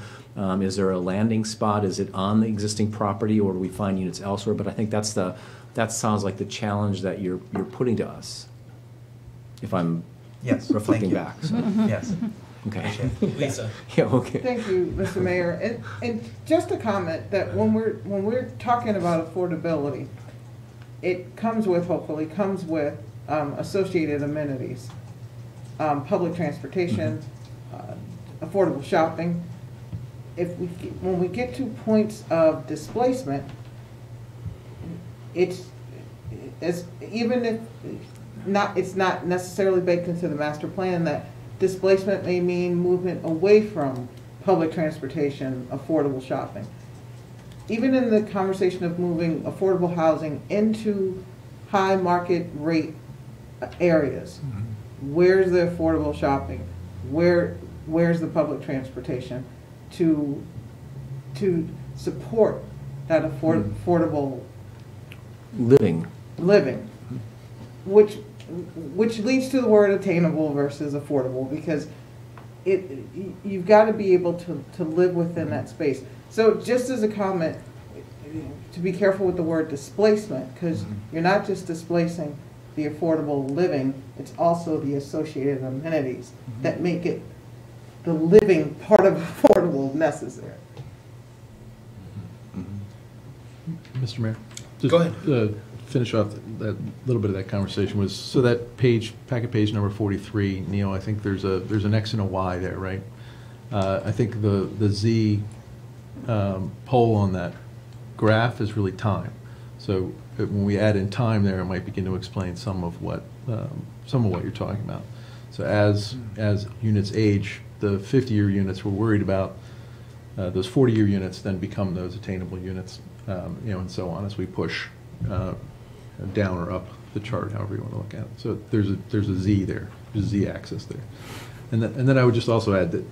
Speaker 6: Is there a landing spot? Is it on the existing property, or do we find units elsewhere? But I think that sounds like the challenge that you're putting to us, if I'm reflecting back. So.
Speaker 5: Yes.
Speaker 6: Okay.
Speaker 1: Lisa.
Speaker 6: Yeah, okay.
Speaker 7: Thank you, Mr. Mayor. And just a comment that when we're talking about affordability, it hopefully comes with associated amenities, public transportation, affordable shopping. When we get to points of displacement, it's not necessarily baked into the master plan that displacement may mean movement away from public transportation, affordable shopping. Even in the conversation of moving affordable housing into high market rate areas, where's the affordable shopping? Where's the public transportation to support that affordable
Speaker 6: living,
Speaker 7: which leads to the word attainable versus affordable, because you've got to be able to live within that space. So just as a comment, to be careful with the word displacement, because you're not just displacing the affordable living, it's also the associated amenities that make it the living part of affordable necessary.
Speaker 10: Mr. Mayor?
Speaker 1: Go ahead.
Speaker 10: Finish off that little bit of that conversation was, so that packet page number 43, Neil, I think there's an X and a Y there, right? I think the Z pole on that graph is really time. So when we add in time there, it might begin to explain some of what you're talking about. So as units age, the 50-year units we're worried about, those 40-year units then become those attainable units, and so on as we push down or up the chart, however you want to look at it. So there's a Z there, there's a Z axis there. And then I would just also add that,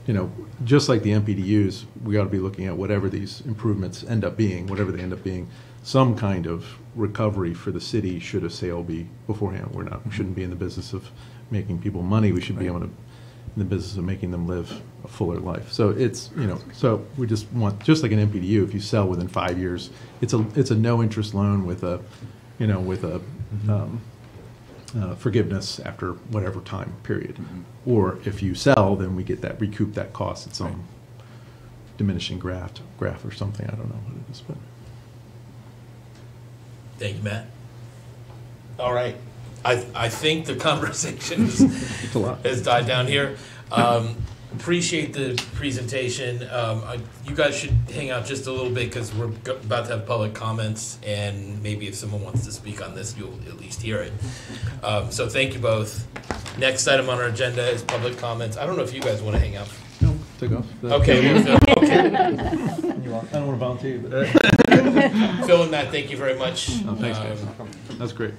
Speaker 10: just like the MPDUs, we ought to be looking at whatever these improvements end up being, whatever they end up being, some kind of recovery for the city should a sale be beforehand. We shouldn't be in the business of making people money. We should be in the business of making them live a fuller life. So it's, so we just want, just like an MPDU, if you sell within 5 years, it's a no interest loan with a, forgiveness after whatever time period. Or if you sell, then we get that, recoup that cost at some diminishing graph or something. I don't know what it is, but.
Speaker 1: Thank you, Matt. All right. I think the conversation has died down here. Appreciate the presentation. You guys should hang out just a little bit because we're about to have public comments, and maybe if someone wants to speak on this, you'll at least hear it. So thank you both. Next item on our agenda is public comments. I don't know if you guys want to hang out.
Speaker 10: No, take off.
Speaker 1: Okay. Okay.
Speaker 10: I don't want to volunteer. But
Speaker 1: Phil and Matt, thank you very much.
Speaker 10: Oh, thanks, guys. That's great.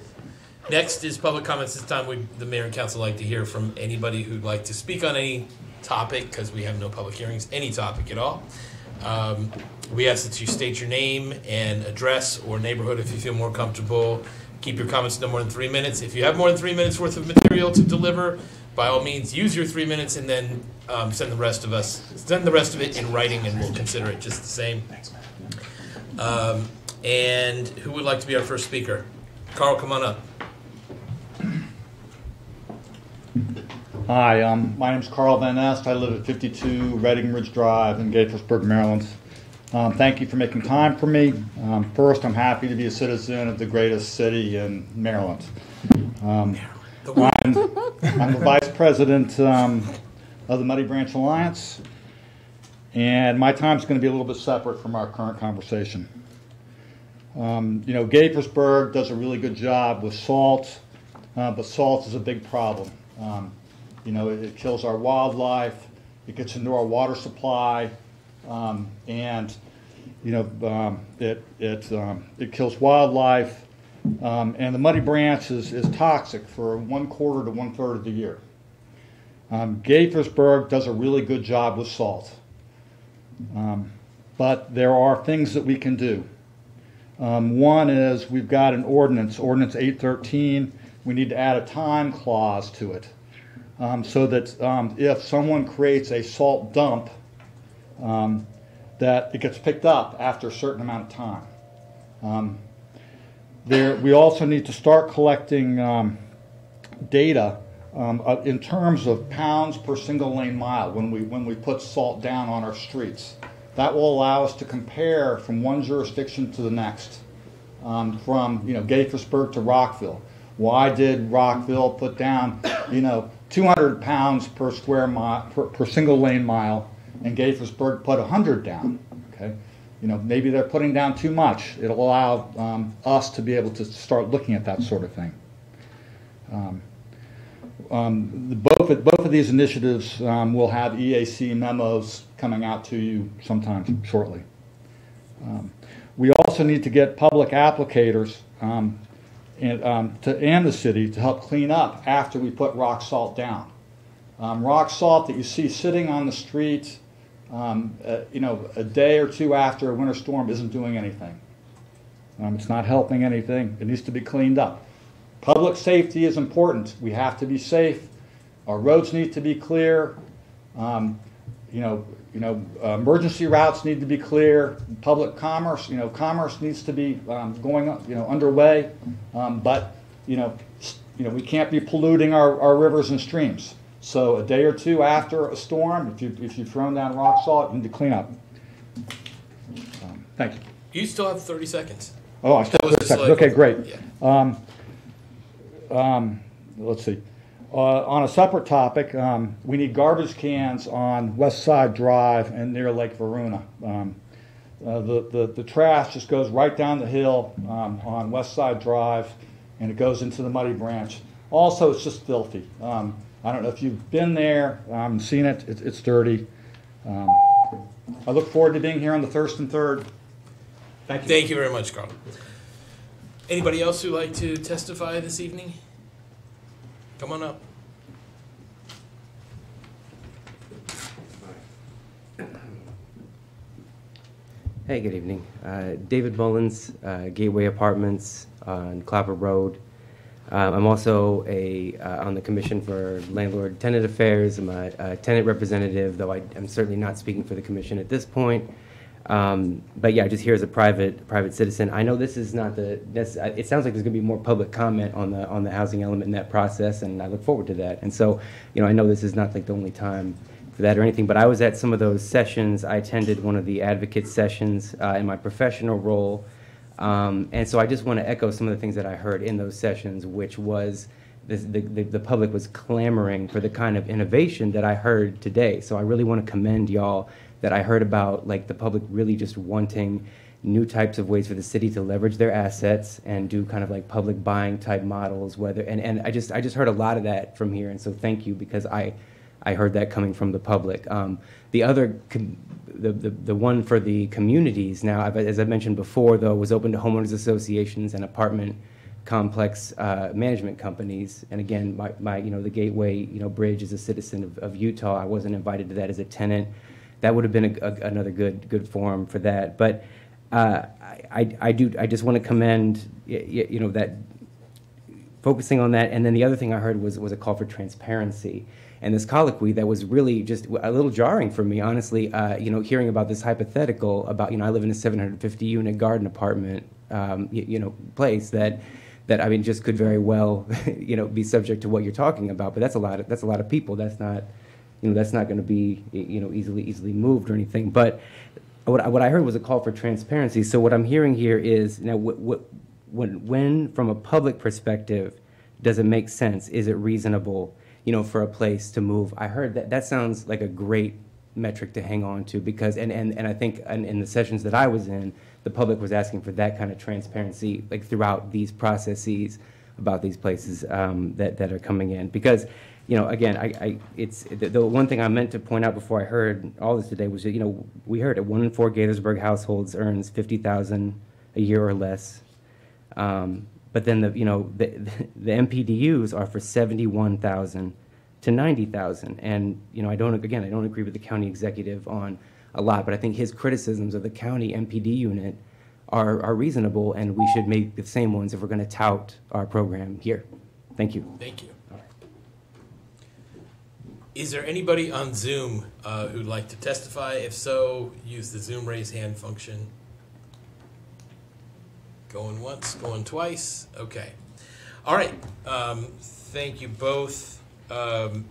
Speaker 1: Next is public comments. This time the mayor and council like to hear from anybody who'd like to speak on any topic, because we have no public hearings, any topic at all. We ask that you state your name and address or neighborhood if you feel more comfortable. Keep your comments no more than 3 minutes. If you have more than 3 minutes worth of material to deliver, by all means, use your 3 minutes and then send the rest of it in writing, and we'll consider it just the same. And who would like to be our first speaker? Carl, come on up.
Speaker 11: Hi, my name's Carl Van Nest. I live at 52 Redding Ridge Drive in Gaithersburg, Maryland. Thank you for making time for me. First, I'm happy to be a citizen of the greatest city in Maryland. I'm the vice president of the Muddy Branch Alliance, and my time's going to be a little bit separate from our current conversation. Gaithersburg does a really good job with salt, but salt is a big problem. It kills our wildlife, it gets into our water supply, and it kills wildlife, and the Muddy Branch is toxic for 1/4 to 1/3 of the year. Gaithersburg does a really good job with salt, but there are things that we can do. One is we've got an ordinance 813, we need to add a time clause to it, so that if someone creates a salt dump, that it gets picked up after a certain amount of time. We also need to start collecting data in terms of pounds per single lane mile when we put salt down on our streets. That will allow us to compare from one jurisdiction to the next, from Gaithersburg to Rockville. Why did Rockville put down 200 pounds per square mile per single lane mile, and Gaithersburg put 100 down? Okay, maybe they're putting down too much. It'll allow us to be able to start looking at that sort of thing. Both of these initiatives will have EAC memos coming out to you sometime shortly. We also need to get public applicators and the city to help clean up after we put rock salt down. Rock salt that you see sitting on the street, a day or two after a winter storm isn't doing anything. It's not helping anything. It needs to be cleaned up. Public safety is important. We have to be safe. Our roads need to be clear. Emergency routes need to be clear. Public commerce, commerce needs to be going, underway. But we can't be polluting our rivers and streams. So a day or two after a storm, if you've thrown down rock salt, you need to clean up. Thank you.
Speaker 1: You still have 30 seconds.
Speaker 11: Oh, I still have 30 seconds. Okay, great. Yeah. Let's see. On a separate topic, we need garbage cans on West Side Drive and near Lake Varuna. The trash just goes right down the hill on West Side Drive, and it goes into the Muddy Branch. Also, it's just filthy. I don't know if you've been there, seen it. It's dirty. I look forward to being here on the 1st and 3rd. Thank you.
Speaker 1: Thank you very much, Carl. Anybody else who'd like to testify this evening? Come on up.
Speaker 12: Hey, good evening. David Mullins, Gateway Apartments on Clapper Road. I'm also on the Commission for Landlord-Tenant Affairs. I'm a tenant representative, though I'm certainly not speaking for the Commission at this point. But yeah, just here as a private citizen. I know this is not it sounds like there's going to be more public comment on the housing element in that process, and I look forward to that. And so, I know this is not like the only time for that or anything, but I was at some of those sessions. I attended one of the advocate sessions in my professional role. And so I just want to echo some of the things that I heard in those sessions, which was the public was clamoring for the kind of innovation that I heard today. So I really want to commend y'all that I heard about, like, the public really just wanting new types of ways for the city to leverage their assets and do kind of like public buying type models, and I just heard a lot of that from here. And so thank you, because I heard that coming from the public. The other, the one for the communities now, as I mentioned before, though, was open to homeowners associations and apartment complex management companies. And again, the Gateway, Bridge is a citizen of Utah. I wasn't invited to that as a tenant. That would have been another good forum for that. But I just want to commend, that focusing on that. And then the other thing I heard was a call for transparency. And this colloquy that was really just a little jarring for me, honestly, hearing about this hypothetical about, I live in a 750-unit garden apartment, place that I mean just could very well, be subject to what you're talking about. But that's a lot of people. That's not, that's not going to be, easily moved or anything. But what I heard was a call for transparency. So what I'm hearing here is, now, when from a public perspective, does it make sense? Is it reasonable, for a place to move? I heard that sounds like a great metric to hang on to, because, and I think in the sessions that I was in, the public was asking for that kind of transparency, like throughout these processes about these places that are coming in. Because, again, it's the one thing I meant to point out before I heard all this today was that, we heard that 1 in 4 Gaithersburg households earns $50,000 a year or less. But then the MPDUs are for $71,000 to $90,000, and I don't agree with the county executive on a lot, but I think his criticisms of the county MPD unit are reasonable, and we should make the same ones if we're going to tout our program here. Thank Thank you.
Speaker 1: Thank you. Is there anybody on Zoom who'd like to testify? If so, use the Zoom raise hand function. Going once, going twice. Okay. All right. Thank you both. Carl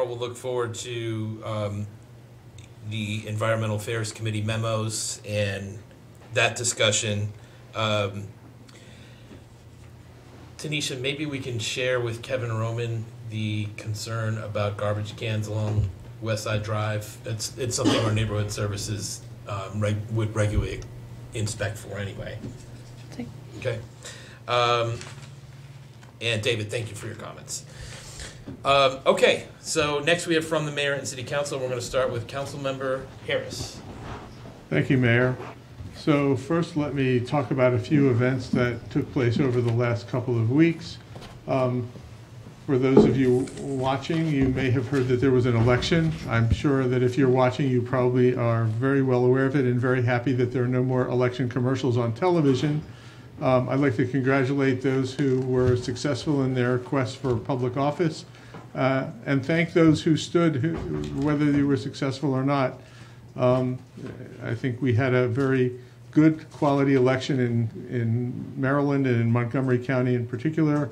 Speaker 1: will look forward to the Environmental Affairs Committee memos and that discussion. Tanisha, maybe we can share with Kevin Roman the concern about garbage cans along West Side Drive. It's something our neighborhood services would regularly inspect for anyway. Okay. And David, thank you for your comments. Okay, so next we have from the mayor and city council. We're going to start with Councilmember Harris.
Speaker 8: Thank you, Mayor. So first, let me talk about a few events that took place over the last couple of weeks. For those of you watching, you may have heard that there was an election. I'm sure that if you're watching, you probably are very well aware of it and very happy that there are no more election commercials on television. I'd like to congratulate those who were successful in their quest for public office and thank those who stood, whether you were successful or not. I think we had a very good quality election in Maryland and in Montgomery County in particular.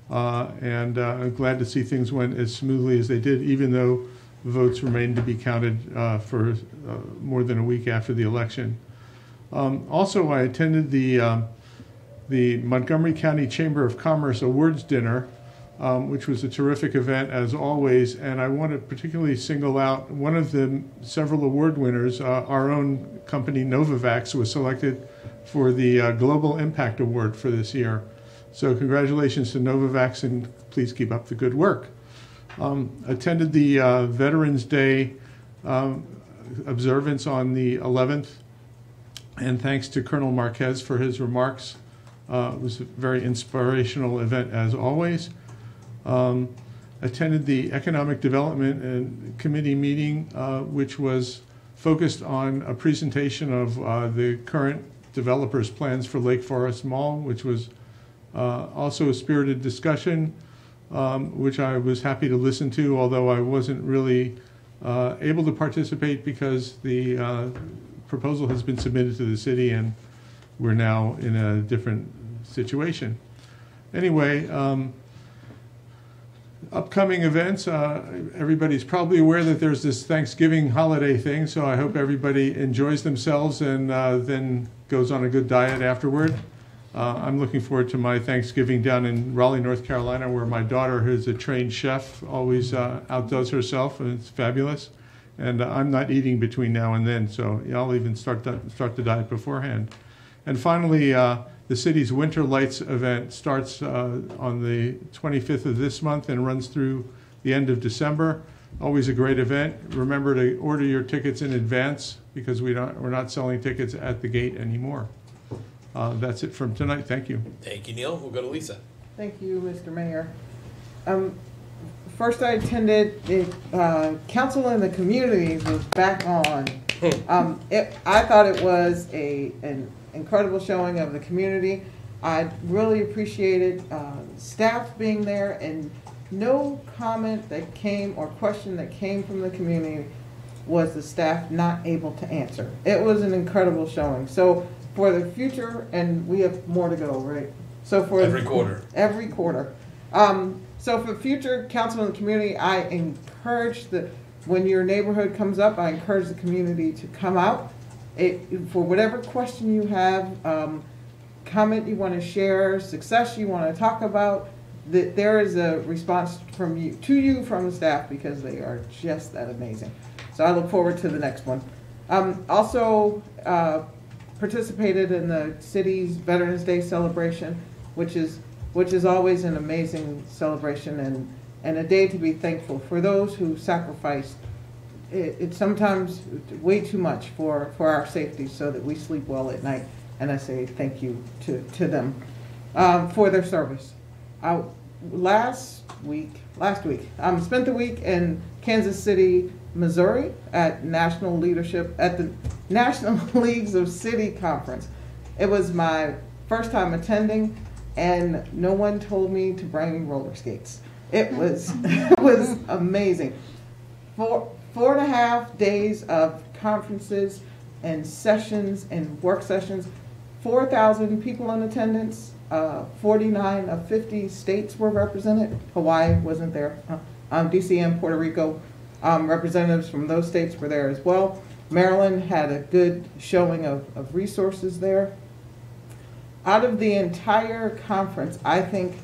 Speaker 8: And I'm glad to see things went as smoothly as they did, even though votes remained to be counted for more than a week after the election. Also, I attended the Montgomery County Chamber of Commerce Awards Dinner, which was a terrific event as always, and I want to particularly single out one of the several award winners. Our own company, Novavax, was selected for the Global Impact Award for this year. So congratulations to Novavax, and please keep up the good work. Attended the Veterans Day observance on the 11th, and thanks to Colonel Marquez for his remarks. It was a very inspirational event as always. Attended the Economic Development Committee meeting, which was focused on a presentation of the current developers' plans for Lake Forest Mall, which was also a spirited discussion, which I was happy to listen to, although I wasn't really able to participate because the proposal has been submitted to the city and we're now in a different situation. Anyway, upcoming events, everybody's probably aware that there's this Thanksgiving holiday thing, so I hope everybody enjoys themselves and then goes on a good diet afterward. I'm looking forward to my Thanksgiving down in Raleigh, North Carolina, where my daughter, who's a trained chef, always outdoes herself, and it's fabulous. And I'm not eating between now and then, so I'll even start the diet beforehand. And finally, the city's Winter Lights event starts on the 25th of this month and runs through the end of December. Always a great event. Remember to order your tickets in advance because we're not selling tickets at the gate anymore. That's it from tonight. Thank you.
Speaker 1: Thank you, Neil. We'll go to Lisa.
Speaker 7: Thank you, Mr. Mayor. First, I attended the Council in the Communities was back on. I thought it was an incredible showing of the community. I really appreciated staff being there, and no comment that came or question that came from the community was the staff not able to answer. It was an incredible showing. So for the future, and we have more to go, right? So for
Speaker 1: every quarter.
Speaker 7: Every quarter. So for future council in the community, I encourage that when your neighborhood comes up, I encourage the community to come out. For whatever question you have, comment you want to share, success you want to talk about, that there is a response from you from the staff because they are just that amazing. So I look forward to the next one. Also participated in the city's Veterans Day celebration, which is always an amazing celebration and a day to be thankful for those who sacrificed. It's sometimes way too much for our safety so that we sleep well at night. And I say thank you to them for their service. Last week, spent the week in Kansas City, Missouri at the National Leagues of City Conference. It was my first time attending. and no one told me to bring roller skates. It was, it was amazing. 4.5 days of conferences and sessions and work sessions, 4,000 people in attendance, 49 of 50 states were represented. Hawaii wasn't there. DC and Puerto Rico, representatives from those states were there as well. Maryland had a good showing of resources there. Out of the entire conference, I think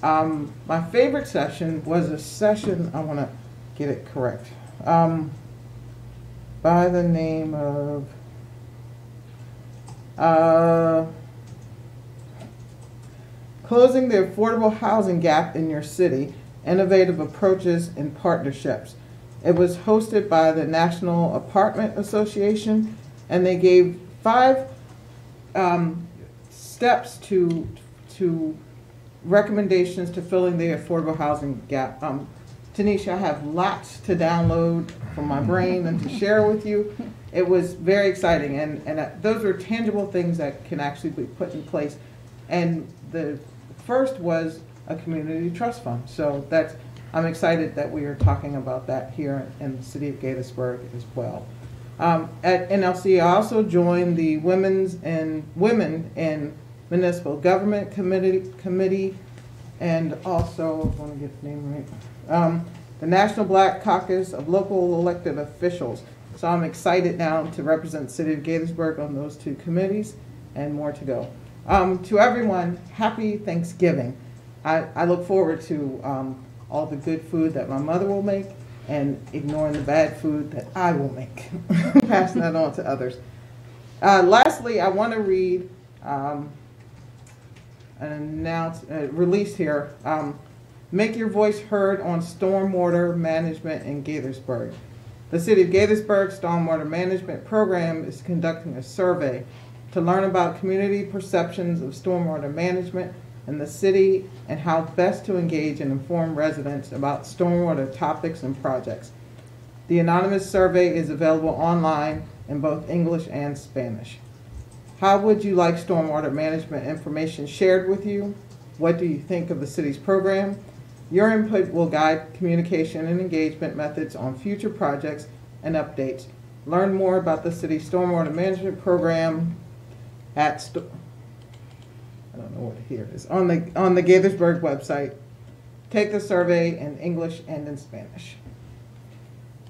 Speaker 7: my favorite session was a session, I want to get it correct, by the name of Closing the Affordable Housing Gap in Your City, Innovative Approaches and Partnerships. It was hosted by the National Apartment Association, and they gave 5 steps to recommendations to filling the affordable housing gap. Tanisha, I have lots to download from my brain and to share with you. It was very exciting, and those are tangible things that can actually be put in place. And the first was a community trust fund. So I'm excited that we are talking about that here in the city of Gaithersburg as well. At NLC, I also joined the Women in Municipal Government Committee, and also, I want to get the name right, the National Black Caucus of Local Elected Officials. So I'm excited now to represent the city of Gaithersburg on those 2 committees, and more to go. To everyone, happy Thanksgiving. I look forward to all the good food that my mother will make and ignoring the bad food that I will make, passing that on to others. Lastly, I want to read release here. Make your voice heard on stormwater management in Gaithersburg. The City of Gaithersburg Stormwater Management Program is conducting a survey to learn about community perceptions of stormwater management in the city and how best to engage and inform residents about stormwater topics and projects. The anonymous survey is available online in both English and Spanish. How would you like stormwater management information shared with you? What do you think of the city's program? Your input will guide communication and engagement methods on future projects and updates. Learn more about the city's stormwater management program at I don't know what here is on the Gaithersburg website. Take the survey in English and in Spanish.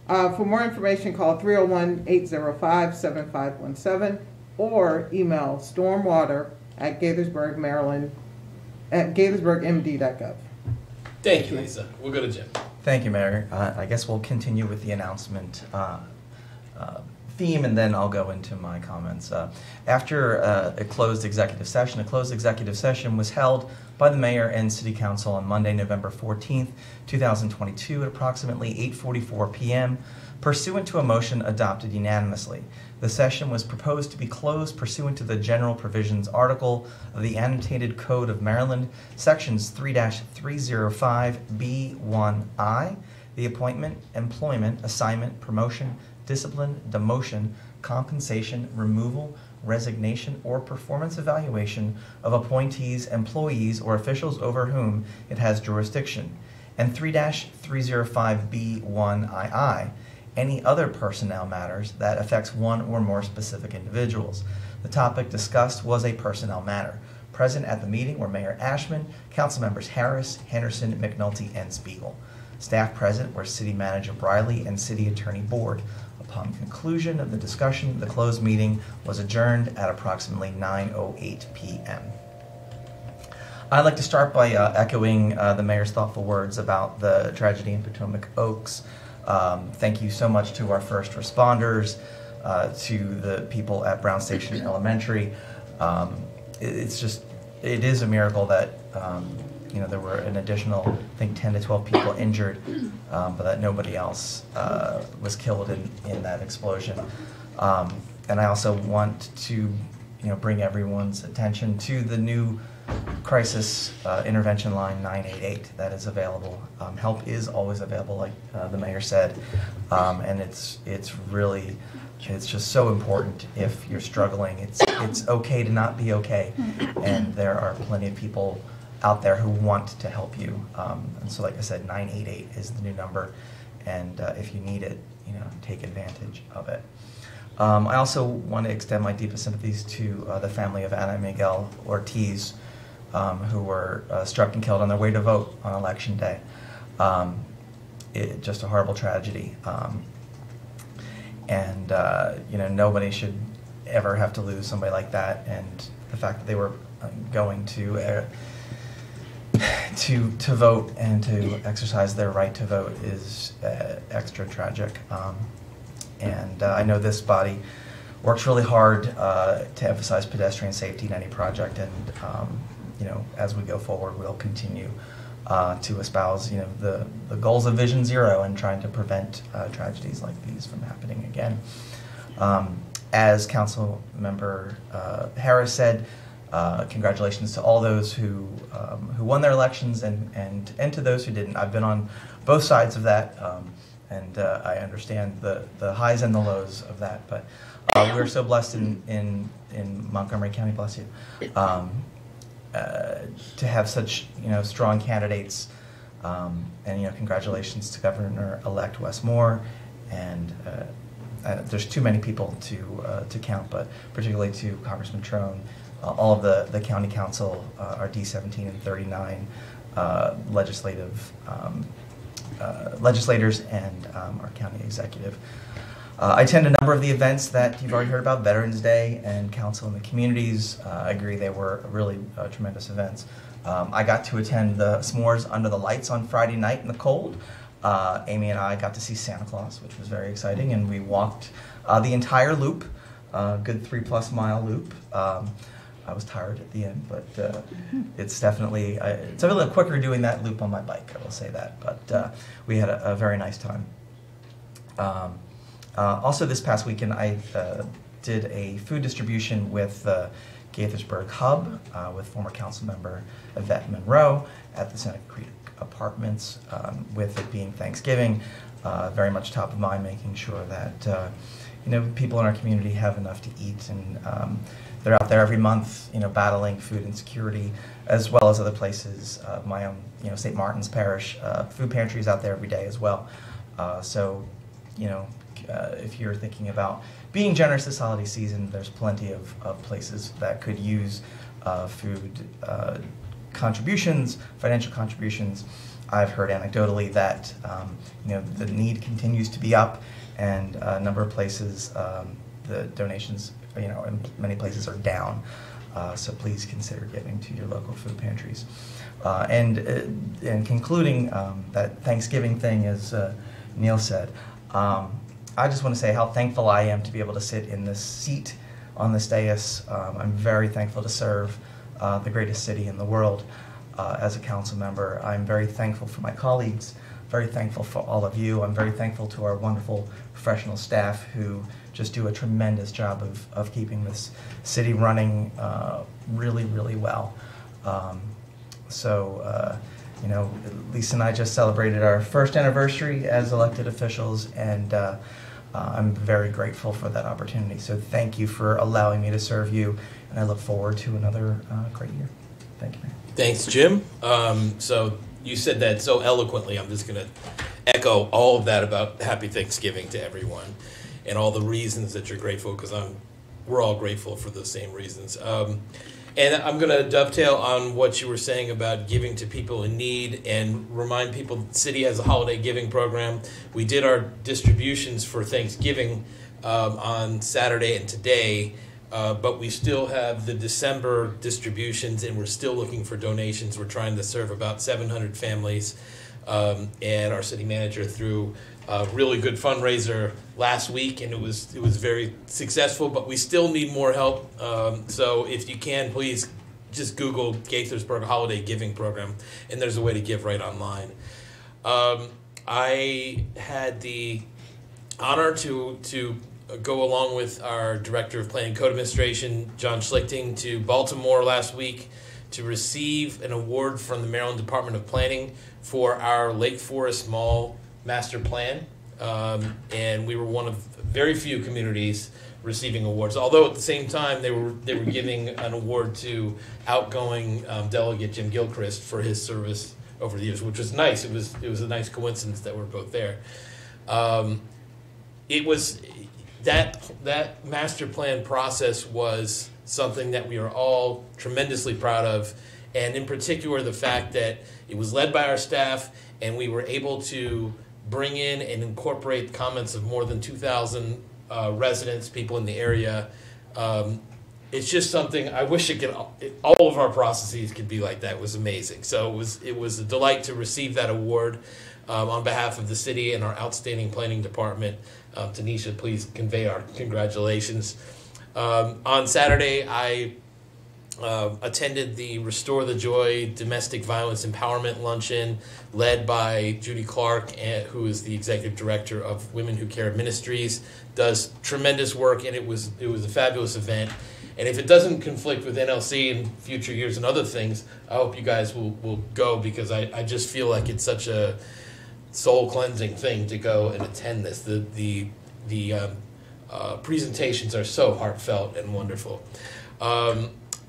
Speaker 7: For more information, call 301-805-7517 or email stormwater@gaithersburgmd.gov.
Speaker 1: Thank you, Lisa. We'll go to Jim.
Speaker 5: Thank you, Mayor. I guess we'll continue with the announcement theme, and then I'll go into my comments. After a closed executive session was held by the Mayor and City Council on Monday, November 14th, 2022 at approximately 8:44 p.m. pursuant to a motion adopted unanimously. The session was proposed to be closed pursuant to the general provisions article of the Annotated Code of Maryland, sections 3-305B1I, the appointment, employment, assignment, promotion, discipline, demotion, compensation, removal, resignation, or performance evaluation of appointees, employees, or officials over whom it has jurisdiction, and 3-305B1II, any other personnel matters that affects one or more specific individuals. The topic discussed was a personnel matter. Present at the meeting were Mayor Ashman, Council Members Harris, Henderson, McNulty, and Spiegel. Staff present were City Manager Briley and City Attorney Board. Upon conclusion of the discussion, the closed meeting was adjourned at approximately 9:08 p.m. I'd like to start by echoing the Mayor's thoughtful words about the tragedy in Potomac Oaks. Thank you so much to our first responders, to the people at Brown Station Elementary. It is a miracle that there were an additional, I think, 10 to 12 people injured, but that nobody else was killed in that explosion. And I also want to bring everyone's attention to the new crisis intervention line 988 that is available. Help is always available, like the mayor said, and it's really, it's just so important if you're struggling. It's okay to not be okay, and there are plenty of people out there who want to help you. And so, like I said, 988 is the new number, and if you need it, take advantage of it. I also want to extend my deepest sympathies to the family of Ana Miguel Ortiz, who were struck and killed on their way to vote on Election Day. Just a horrible tragedy. And nobody should ever have to lose somebody like that. And the fact that they were going to vote and to exercise their right to vote is extra tragic. And I know this body works really hard to emphasize pedestrian safety in any project, and as we go forward, we'll continue to espouse the goals of Vision Zero and trying to prevent tragedies like these from happening again. As Council Member Harris said, congratulations to all those who won their elections and to those who didn't. I've been on both sides of that. And I understand the highs and the lows of that, but we're so blessed in Montgomery County, bless you, to have such strong candidates, and congratulations to Governor-elect Wes Moore, and there's too many people to count, but particularly to Congressman Trone, all of the county council, our D17 and 39 legislators, and our county executive. I attend a number of the events that you've already heard about, Veterans Day and Council in the Communities. I agree they were really tremendous events. I got to attend the S'mores Under the Lights on Friday night in the cold. Amy and I got to see Santa Claus, which was very exciting, and we walked the entire loop, good 3+ mile loop. I was tired at the end, but it's definitely a little quicker doing that loop on my bike, I will say that. But we had a very nice time. Also this past weekend, I did a food distribution with the Gaithersburg Hub with former council member Yvette Monroe at the Seneca Creek Apartments, with it being Thanksgiving, very much top of mind, making sure that people in our community have enough to eat, and they're out there every month, battling food insecurity, as well as other places. My own, St. Martin's Parish food pantries out there every day as well. If you're thinking about being generous this holiday season, there's plenty of places that could use food contributions, financial contributions. I've heard anecdotally that the need continues to be up, and a number of places the donations, in many places are down. So please consider giving to your local food pantries. And concluding that Thanksgiving thing, as Neil said, I just want to say how thankful I am to be able to sit in this seat on this dais. I'm very thankful to serve the greatest city in the world as a council member. I'm very thankful for my colleagues, very thankful for all of you. I'm very thankful to our wonderful professional staff who just do a tremendous job of keeping this city running really, really well. Lisa and I just celebrated our first anniversary as elected officials, and I'm very grateful for that opportunity. So thank you for allowing me to serve you, and I look forward to another great year. Thank you, Mayor.
Speaker 1: Thanks, Jim. So you said that so eloquently. I'm just going to echo all of that about Happy Thanksgiving to everyone, and all the reasons that you're grateful, because we're all grateful for the same reasons. And I'm going to dovetail on what you were saying about giving to people in need, and remind people the city has a holiday giving program. We did our distributions for Thanksgiving on Saturday and today, but we still have the December distributions, and we're still looking for donations. We're trying to serve about 700 families, and our city manager threw a really good fundraiser last week, and it was very successful, but we still need more help. So if you can, please just Google Gaithersburg Holiday Giving Program, and there's a way to give right online. I had the honor to go along with our Director of Planning Code Administration, John Schlichting, to Baltimore last week to receive an award from the Maryland Department of Planning for our Lake Forest Mall master plan. And we were one of very few communities receiving awards, although at the same time they were giving an award to outgoing delegate Jim Gilchrist for his service over the years, which was nice. It was a nice coincidence that we're both there. It was that master plan process was something that we are all tremendously proud of, and in particular the fact that it was led by our staff and we were able to bring in and incorporate comments of more than 2,000 residents, people in the area. It's just something I wish all of our processes could be like that. It was amazing. So it was a delight to receive that award on behalf of the city and our outstanding planning department. Tanisha, please convey our congratulations. On Saturday, I attended the Restore the Joy Domestic Violence Empowerment Luncheon led by Judy Clark, who is the Executive Director of Women Who Care Ministries, does tremendous work, and it was a fabulous event. And if it doesn't conflict with NLC in future years and other things, I hope you guys will go, because I just feel like it's such a soul-cleansing thing to go and attend this. The presentations are so heartfelt and wonderful.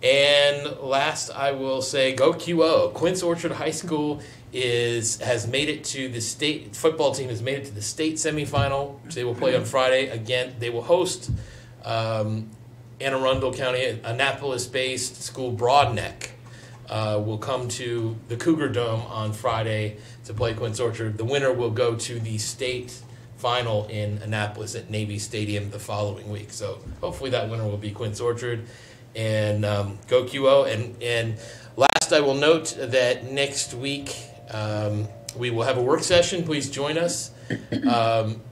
Speaker 1: And last, I will say, go QO. Quince Orchard High School has made it to the state football team has made it to the state semifinal, which they will play on Friday. Again, they will host Anne Arundel County, Annapolis-based school Broadneck. Will come to the Cougar Dome on Friday to play Quince Orchard. The winner will go to the state final in Annapolis at Navy Stadium the following week. So hopefully that winner will be Quince Orchard. And go QO. And last, I will note that next week we will have a work session. Please join us.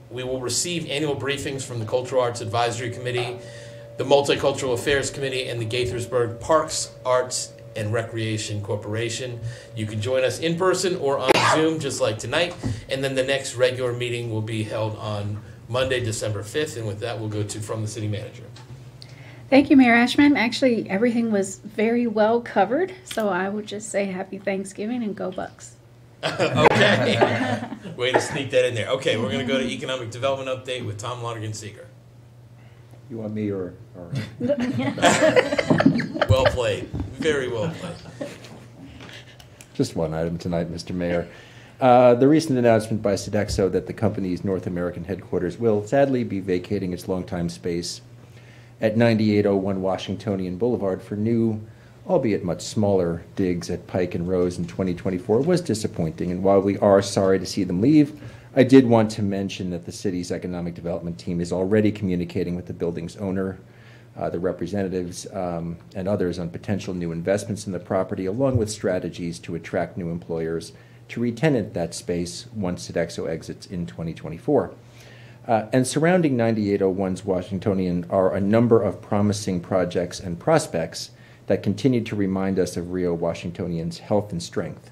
Speaker 1: We will receive annual briefings from the Cultural Arts Advisory Committee, the Multicultural Affairs Committee, and the Gaithersburg Parks, Arts, and Recreation Corporation. You can join us in person or on Zoom, just like tonight. And then the next regular meeting will be held on Monday, December 5th. And with that, we'll go to From the City Manager.
Speaker 2: Thank you, Mayor Ashman. Actually, everything was very well covered, so I would just say happy Thanksgiving and go Bucks.
Speaker 1: Okay. Way to sneak that in there. Okay, we're going to go to Economic Development Update with Tom Lonergan-Seeger.
Speaker 13: You want me or?
Speaker 1: Well played. Very well played.
Speaker 13: Just one item tonight, Mr. Mayor. The recent announcement by Sodexo that the company's North American headquarters will sadly be vacating its longtime space at 9801 Washingtonian Boulevard for new, albeit much smaller, digs at Pike and Rose in 2024 was disappointing. And while we are sorry to see them leave, I did want to mention that the city's economic development team is already communicating with the building's owner, the representatives, and others on potential new investments in the property, along with strategies to attract new employers to re-tenant that space once Sodexo exits in 2024. And surrounding 9801's Washingtonian are a number of promising projects and prospects that continue to remind us of Rio Washingtonian's health and strength,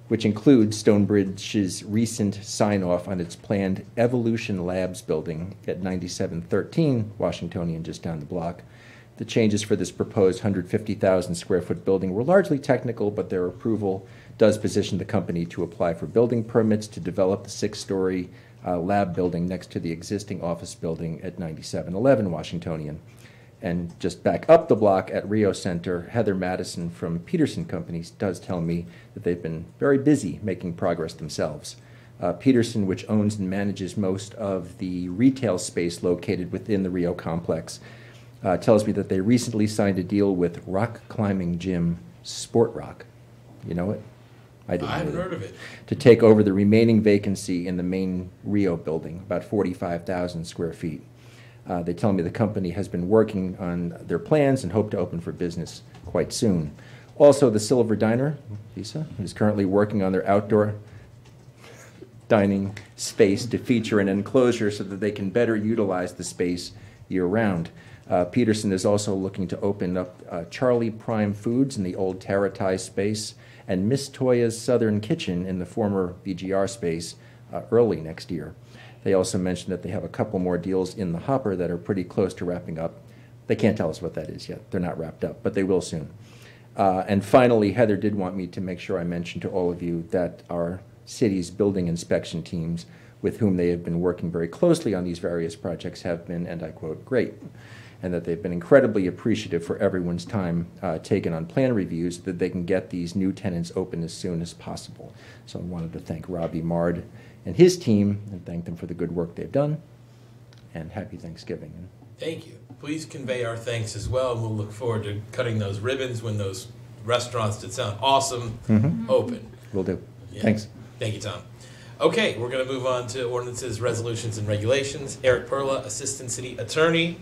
Speaker 13: which includes Stonebridge's recent sign-off on its planned Evolution Labs building at 9713 Washingtonian, just down the block. The changes for this proposed 150,000 square foot building were largely technical, but their approval does position the company to apply for building permits to develop the 6-story lab building next to the existing office building at 9711 Washingtonian. And just back up the block at Rio Center, Heather Madison from Peterson Companies does tell me that they've been very busy making progress themselves. Peterson, which owns and manages most of the retail space located within the Rio complex, tells me that they recently signed a deal with rock climbing gym Sport Rock. You know it? I hadn't
Speaker 1: heard of it.
Speaker 13: To take over the remaining vacancy in the main Rio building, about 45,000 square feet. They tell me the company has been working on their plans and hope to open for business quite soon. Also, the Silver Diner, Lisa, is currently working on their outdoor dining space to feature an enclosure so that they can better utilize the space year-round. Peterson is also looking to open up Charlie Prime Foods in the old Taratai space and Miss Toya's Southern Kitchen in the former VGR space early next year. They also mentioned that they have a couple more deals in the hopper that are pretty close to wrapping up. They can't tell us what that is yet. They're not wrapped up, but they will soon. And finally, Heather did want me to make sure I mentioned to all of you that our city's building inspection teams, with whom they have been working very closely on these various projects, have been, and I quote, great, and that they've been incredibly appreciative for everyone's time taken on plan reviews, that they can get these new tenants open as soon as possible. So I wanted to thank Robbie Mard and his team and thank them for the good work they've done, and happy Thanksgiving.
Speaker 1: Thank you. Please convey our thanks as well, and we'll look forward to cutting those ribbons when those restaurants that sound awesome open.
Speaker 13: Will do.
Speaker 1: Yeah.
Speaker 13: Thanks.
Speaker 1: Thank you, Tom. Okay, we're going to move on to ordinances, resolutions, and regulations. Eric Perla, Assistant City Attorney,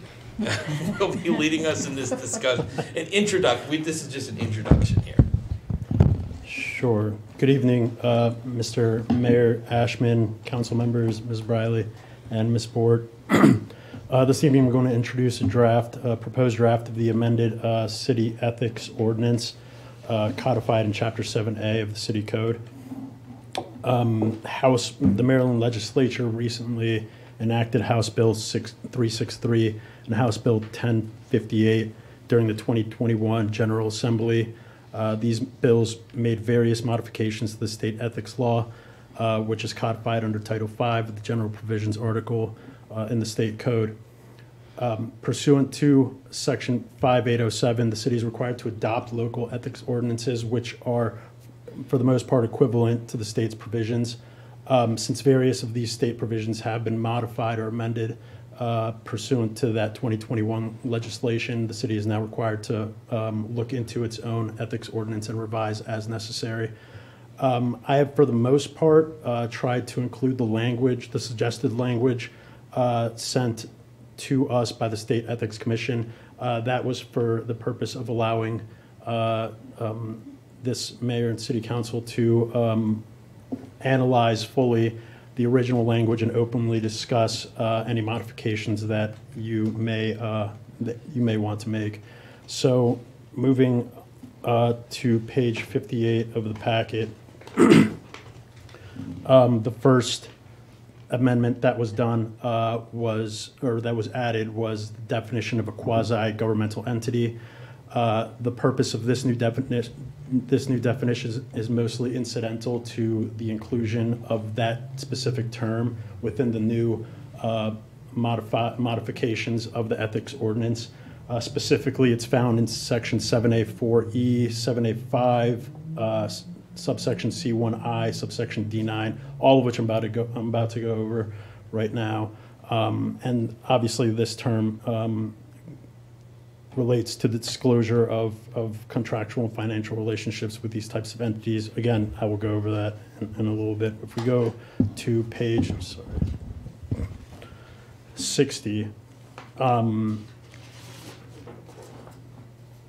Speaker 1: will be leading us in this discussion. This is just an introduction here.
Speaker 3: Sure. Good evening, Mr. Mayor Ashman, council members, Ms. Briley, and Ms. Board. This evening, we're going to introduce a proposed draft of the amended city ethics ordinance codified in Chapter 7A of the City Code. The Maryland legislature recently enacted House Bill 363 and House Bill 1058 during the 2021 General Assembly. These bills made various modifications to the state ethics law, which is codified under Title V of the General Provisions article in the state code. Pursuant to Section 5807, the city is required to adopt local ethics ordinances, which are, for the most part, equivalent to the state's provisions. Since various of these state provisions have been modified or amended pursuant to that 2021 legislation, the city is now required to look into its own ethics ordinance and revise as necessary. I have, for the most part, tried to include the suggested language sent to us by the State Ethics Commission. That was for the purpose of allowing this mayor and city council to analyze fully the original language and openly discuss any modifications that you may want to make. So moving to page 58 of the packet, the first amendment that was done that was added was the definition of a quasi-governmental entity. The purpose of this new definition is mostly incidental to the inclusion of that specific term within the new modifications of the ethics ordinance. Specifically, it's found in section 7A4E, 7A5, subsection C1I, subsection D9, all of which I'm about to go over right now. And obviously, this term relates to the disclosure of contractual and financial relationships with these types of entities. Again, I will go over that in a little bit. If we go to page 60,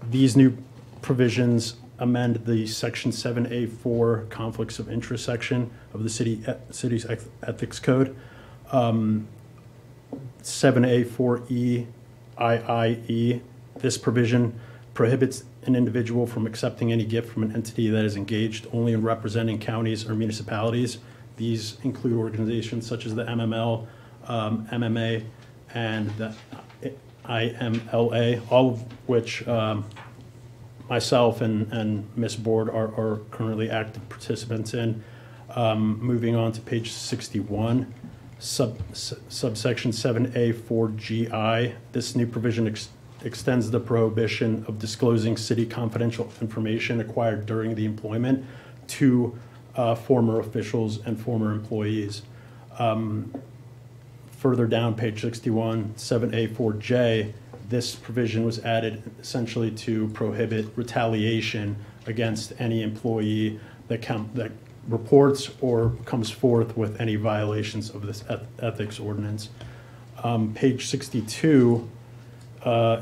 Speaker 3: these new provisions amend the section 7A4 conflicts of interest section of the city's ethics code. 7A4E IIE. This provision prohibits an individual from accepting any gift from an entity that is engaged only in representing counties or municipalities. These include organizations such as the MML, MMA, and the IMLA, all of which myself and Ms. Board are currently active participants in. Moving on to page 61, subsection 7A4GI. This new provision extends the prohibition of disclosing city confidential information acquired during the employment to former officials and former employees. Further down, page 61, 7A4J, this provision was added essentially to prohibit retaliation against any employee that reports or comes forth with any violations of this ethics ordinance. Page 62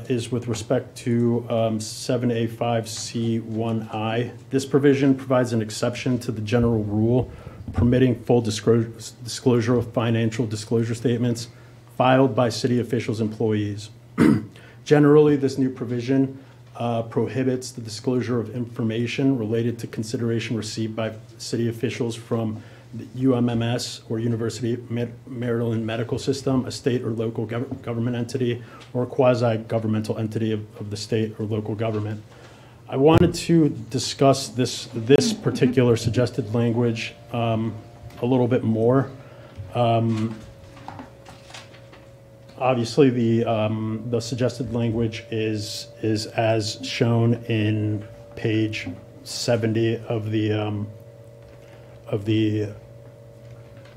Speaker 3: is with respect to 7A5C1I. This provision provides an exception to the general rule permitting full disclosure of financial disclosure statements filed by city officials' employees. Generally, this new provision prohibits the disclosure of information related to consideration received by city officials from the UMMS or University of Maryland Medical System, a state or local government entity, or a quasi-governmental entity of the state or local government. I wanted to discuss this particular suggested language a little bit more. Obviously, the suggested language is as shown in page 70 of the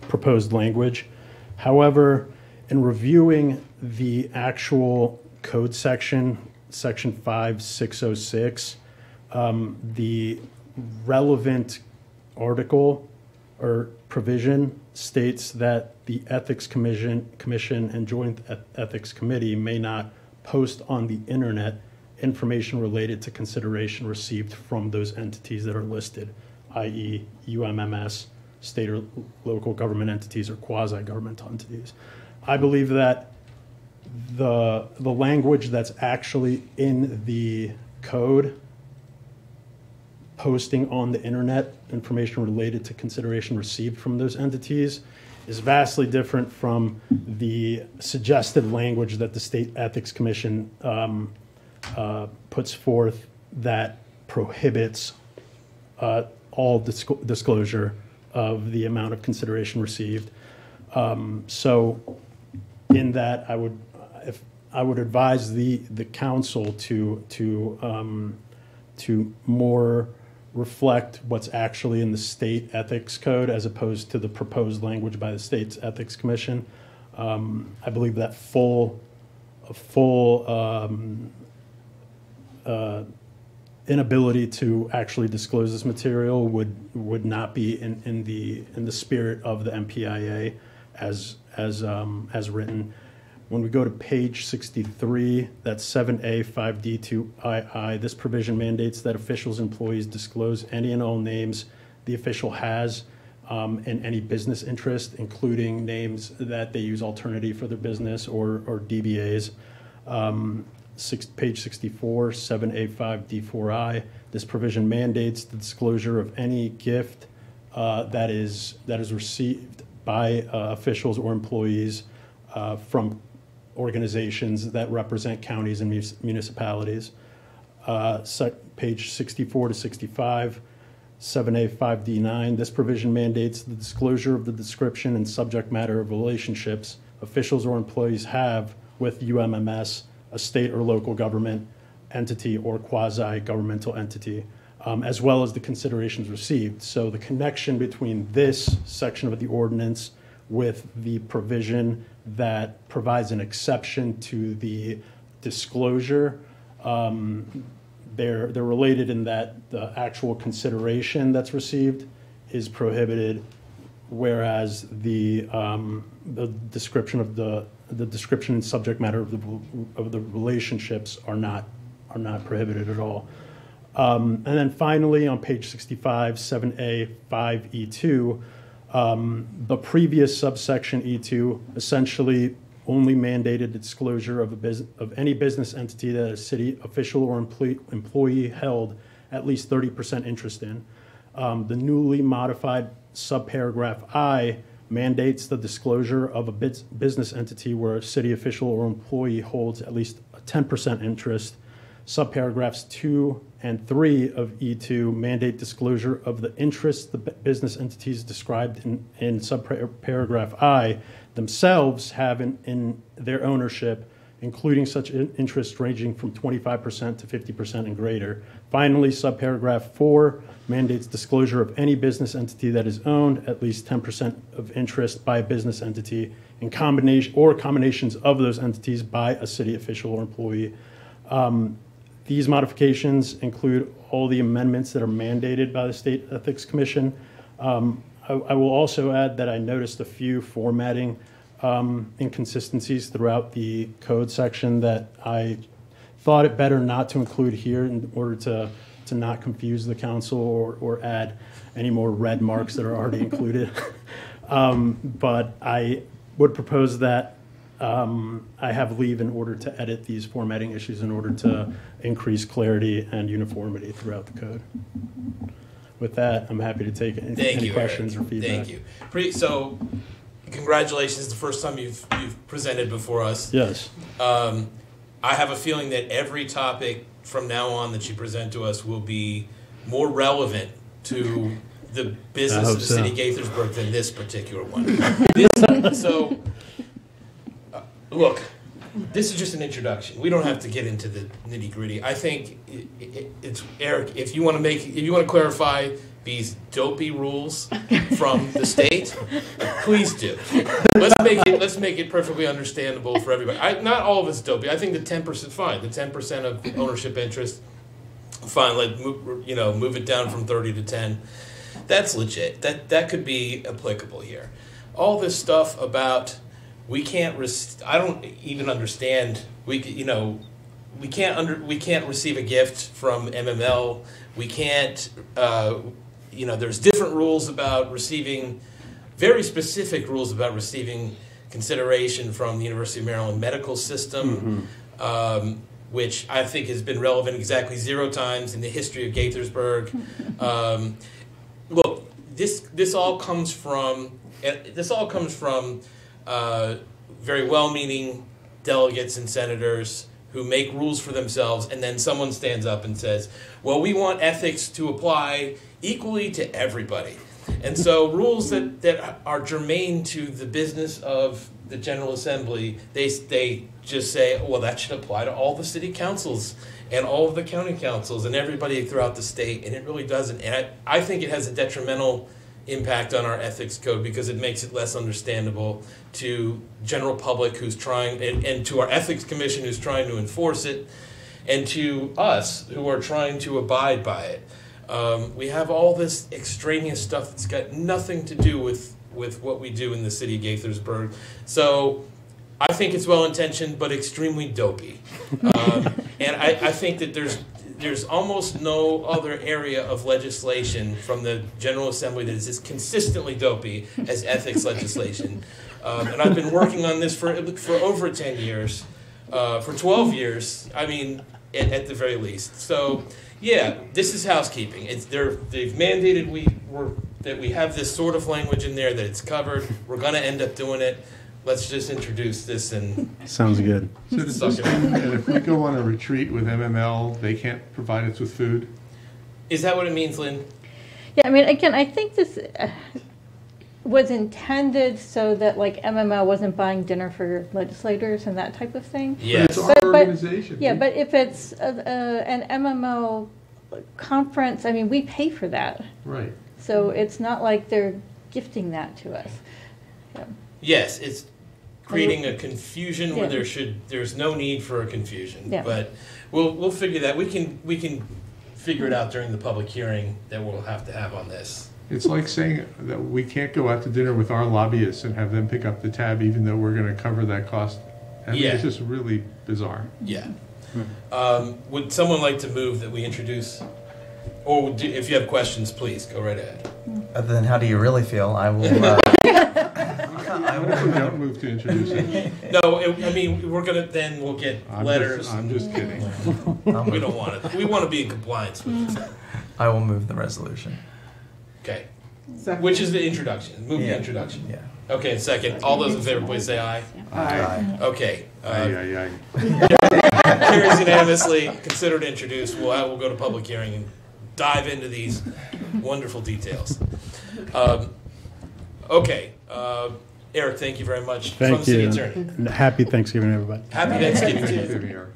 Speaker 3: proposed language. However, in reviewing the actual code section 5606, the relevant article or provision states that the Ethics Commission and Joint Ethics Committee may not post on the internet information related to consideration received from those entities that are listed, i.e. UMMS, state or local government entities, or quasi-governmental entities. I believe that the language that's actually in the code, posting on the internet information related to consideration received from those entities, is vastly different from the suggested language that the State Ethics Commission puts forth that prohibits all disclosure of the amount of consideration received. So in that, I would advise the council to more reflect what's actually in the state ethics code as opposed to the proposed language by the state's ethics commission. I believe that full inability to actually disclose this material would not be in the spirit of the MPIA as written. When we go to page 63, that's 7A 5D2II, this provision mandates that officials and employees disclose any and all names the official has in any business interest, including names that they use alternately for their business or DBAs. Page 64, 7A 5D4I, this provision mandates the disclosure of any gift that is received by officials or employees from organizations that represent counties and municipalities. Page 64 to 65, 7A 5D9, this provision mandates the disclosure of the description and subject matter of relationships officials or employees have with UMMS, a state or local government entity or quasi-governmental entity, as well as the considerations received. So the connection between this section of the ordinance with the provision that provides an exception to the disclosure, they're related in that the actual consideration that's received is prohibited, whereas the description of the description and subject matter of the relationships are not prohibited at all. And then finally, on page 65, 7A 5E2, the previous subsection E2 essentially only mandated the disclosure of any business entity that a city official or employee held at least 30% interest in. The newly modified subparagraph I mandates the disclosure of a business entity where a city official or employee holds at least a 10% interest. Subparagraphs 2 and 3 of E2 mandate disclosure of the interests the business entities described in subparagraph I themselves have in their ownership, including such interests ranging from 25% to 50% and greater. Finally, subparagraph 4 mandates disclosure of any business entity that is owned at least 10% of interest by a business entity in combination or combinations of those entities by a city official or employee. These modifications include all the amendments that are mandated by the State Ethics Commission. I will also add that I noticed a few formatting inconsistencies throughout the code section that I thought it better not to include here in order to not confuse the council or add any more red marks that are already included. But I would propose that I have leave in order to edit these formatting issues in order to increase clarity and uniformity throughout the code. With that, I'm happy to take any questions or feedback.
Speaker 1: Thank you. So, congratulations, the first time you've presented before us.
Speaker 3: Yes.
Speaker 1: I have a feeling that every topic from now on that you present to us will be more relevant to the business of the city of Gaithersburg than this particular one. Look, this is just an introduction. We don't have to get into the nitty gritty. I think it's Eric. If you want to clarify these dopey rules from the state, please do. Let's make it perfectly understandable for everybody. Not all of it's dopey. I think the 10% fine. The 10% of ownership interest, fine. Move it down from 30 to 10. That's legit. That could be applicable here. All this stuff about we can't. I don't even understand. We can't receive a gift from MML. We can't. There's different rules about receiving, very specific rules about receiving consideration from the University of Maryland medical system, which I think has been relevant exactly 0 times in the history of Gaithersburg. Look, this all comes from very well-meaning delegates and senators who make rules for themselves, and then someone stands up and says, well, we want ethics to apply equally to everybody. And so rules that are germane to the business of the General Assembly, they just say, well, that should apply to all the city councils and all of the county councils and everybody throughout the state, and it really doesn't. And I think it has a detrimental impact on our ethics code because it makes it less understandable to general public who's trying, and to our ethics commission who's trying to enforce it, and to us who are trying to abide by it. We have all this extraneous stuff that's got nothing to do with what we do in the city of Gaithersburg. So I think it's well-intentioned but extremely dopey. And I think that there's almost no other area of legislation from the General Assembly that is as consistently dopey as ethics legislation. And I've been working on this for over 10 years, for 12 years, I mean, at the very least. So, yeah, this is housekeeping. They've mandated that we have this sort of language in there, that it's covered. We're going to end up doing it. Let's just introduce this and...
Speaker 3: Sounds good.
Speaker 8: So does this mean that if we go on a retreat with MML, they can't provide us with food?
Speaker 1: Is that what it means, Lynn?
Speaker 14: Yeah, I mean, again, I think this was intended so that, like, MML wasn't buying dinner for legislators and that type of thing.
Speaker 8: Yeah, it's our organization.
Speaker 14: Yeah, but if it's an MML conference, I mean, we pay for that.
Speaker 8: Right.
Speaker 14: So it's not like they're gifting that to us. Yeah.
Speaker 1: Yes, it's creating a confusion where there's no need for a confusion.
Speaker 14: Yeah.
Speaker 1: But we'll figure that. We can figure it out during the public hearing that we'll have to have on this.
Speaker 8: It's like saying that we can't go out to dinner with our lobbyists and have them pick up the tab even though we're going to cover that cost. I mean, it's just really bizarre.
Speaker 1: Yeah. Would someone like to move that we introduce? Or if you have questions, please go right ahead.
Speaker 5: Other than how do you really feel, I will...
Speaker 8: Don't move to introduce it.
Speaker 1: No, we'll get letters.
Speaker 8: I'm just kidding.
Speaker 1: We don't want it. We want to be in compliance with it.
Speaker 5: I will move the resolution.
Speaker 1: Okay.
Speaker 7: Second.
Speaker 1: Which is the introduction. Move the introduction.
Speaker 5: Yeah.
Speaker 1: Okay, and second. All those in favor, please say aye.
Speaker 7: Aye.
Speaker 1: Okay.
Speaker 8: Aye.
Speaker 1: Carries unanimously. Considered introduced. We'll go to public hearing and dive into these wonderful details. Okay. Eric, thank you very much.
Speaker 3: Thank
Speaker 1: From the City
Speaker 3: you.
Speaker 1: Attorney.
Speaker 3: Happy Thanksgiving, everybody.
Speaker 1: Happy Thanksgiving to you.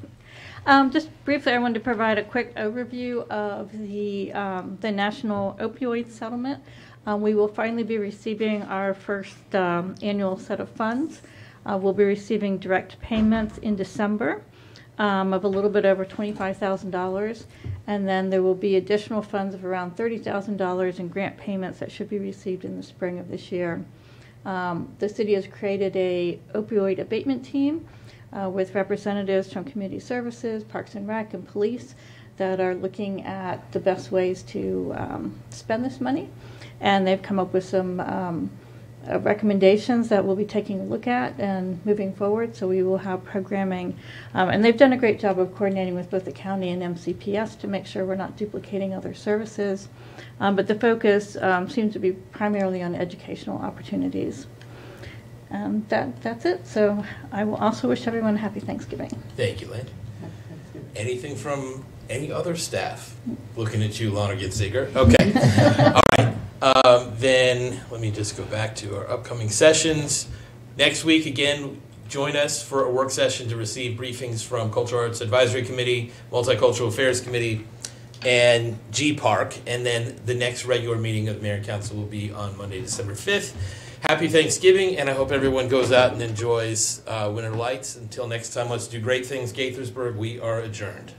Speaker 14: Just briefly, I wanted to provide a quick overview of the national opioid settlement. We will finally be receiving our first annual set of funds. We'll be receiving direct payments in December of a little bit over $25,000, and then there will be additional funds of around $30,000 in grant payments that should be received in the spring of this year. The city has created a opioid abatement team with representatives from community services, Parks and Rec, and police that are looking at the best ways to spend this money. And they've come up with some recommendations that we'll be taking a look at and moving forward. So we will have programming. And they've done a great job of coordinating with both the county and MCPS to make sure we're not duplicating other services. But the focus seems to be primarily on educational opportunities. That's it. So I will also wish everyone a happy Thanksgiving.
Speaker 1: Thank you, Lynn. Anything from any other staff? Looking at you, Lana Gitziger. Okay. All right. Then let me just go back to our upcoming sessions. Next week, again, join us for a work session to receive briefings from Cultural Arts Advisory Committee, Multicultural Affairs Committee, and G-Park. And then the next regular meeting of the Mayor and Council will be on Monday, December 5th. Happy Thanksgiving, and I hope everyone goes out and enjoys Winter Lights. Until next time, let's do great things. Gaithersburg, we are adjourned.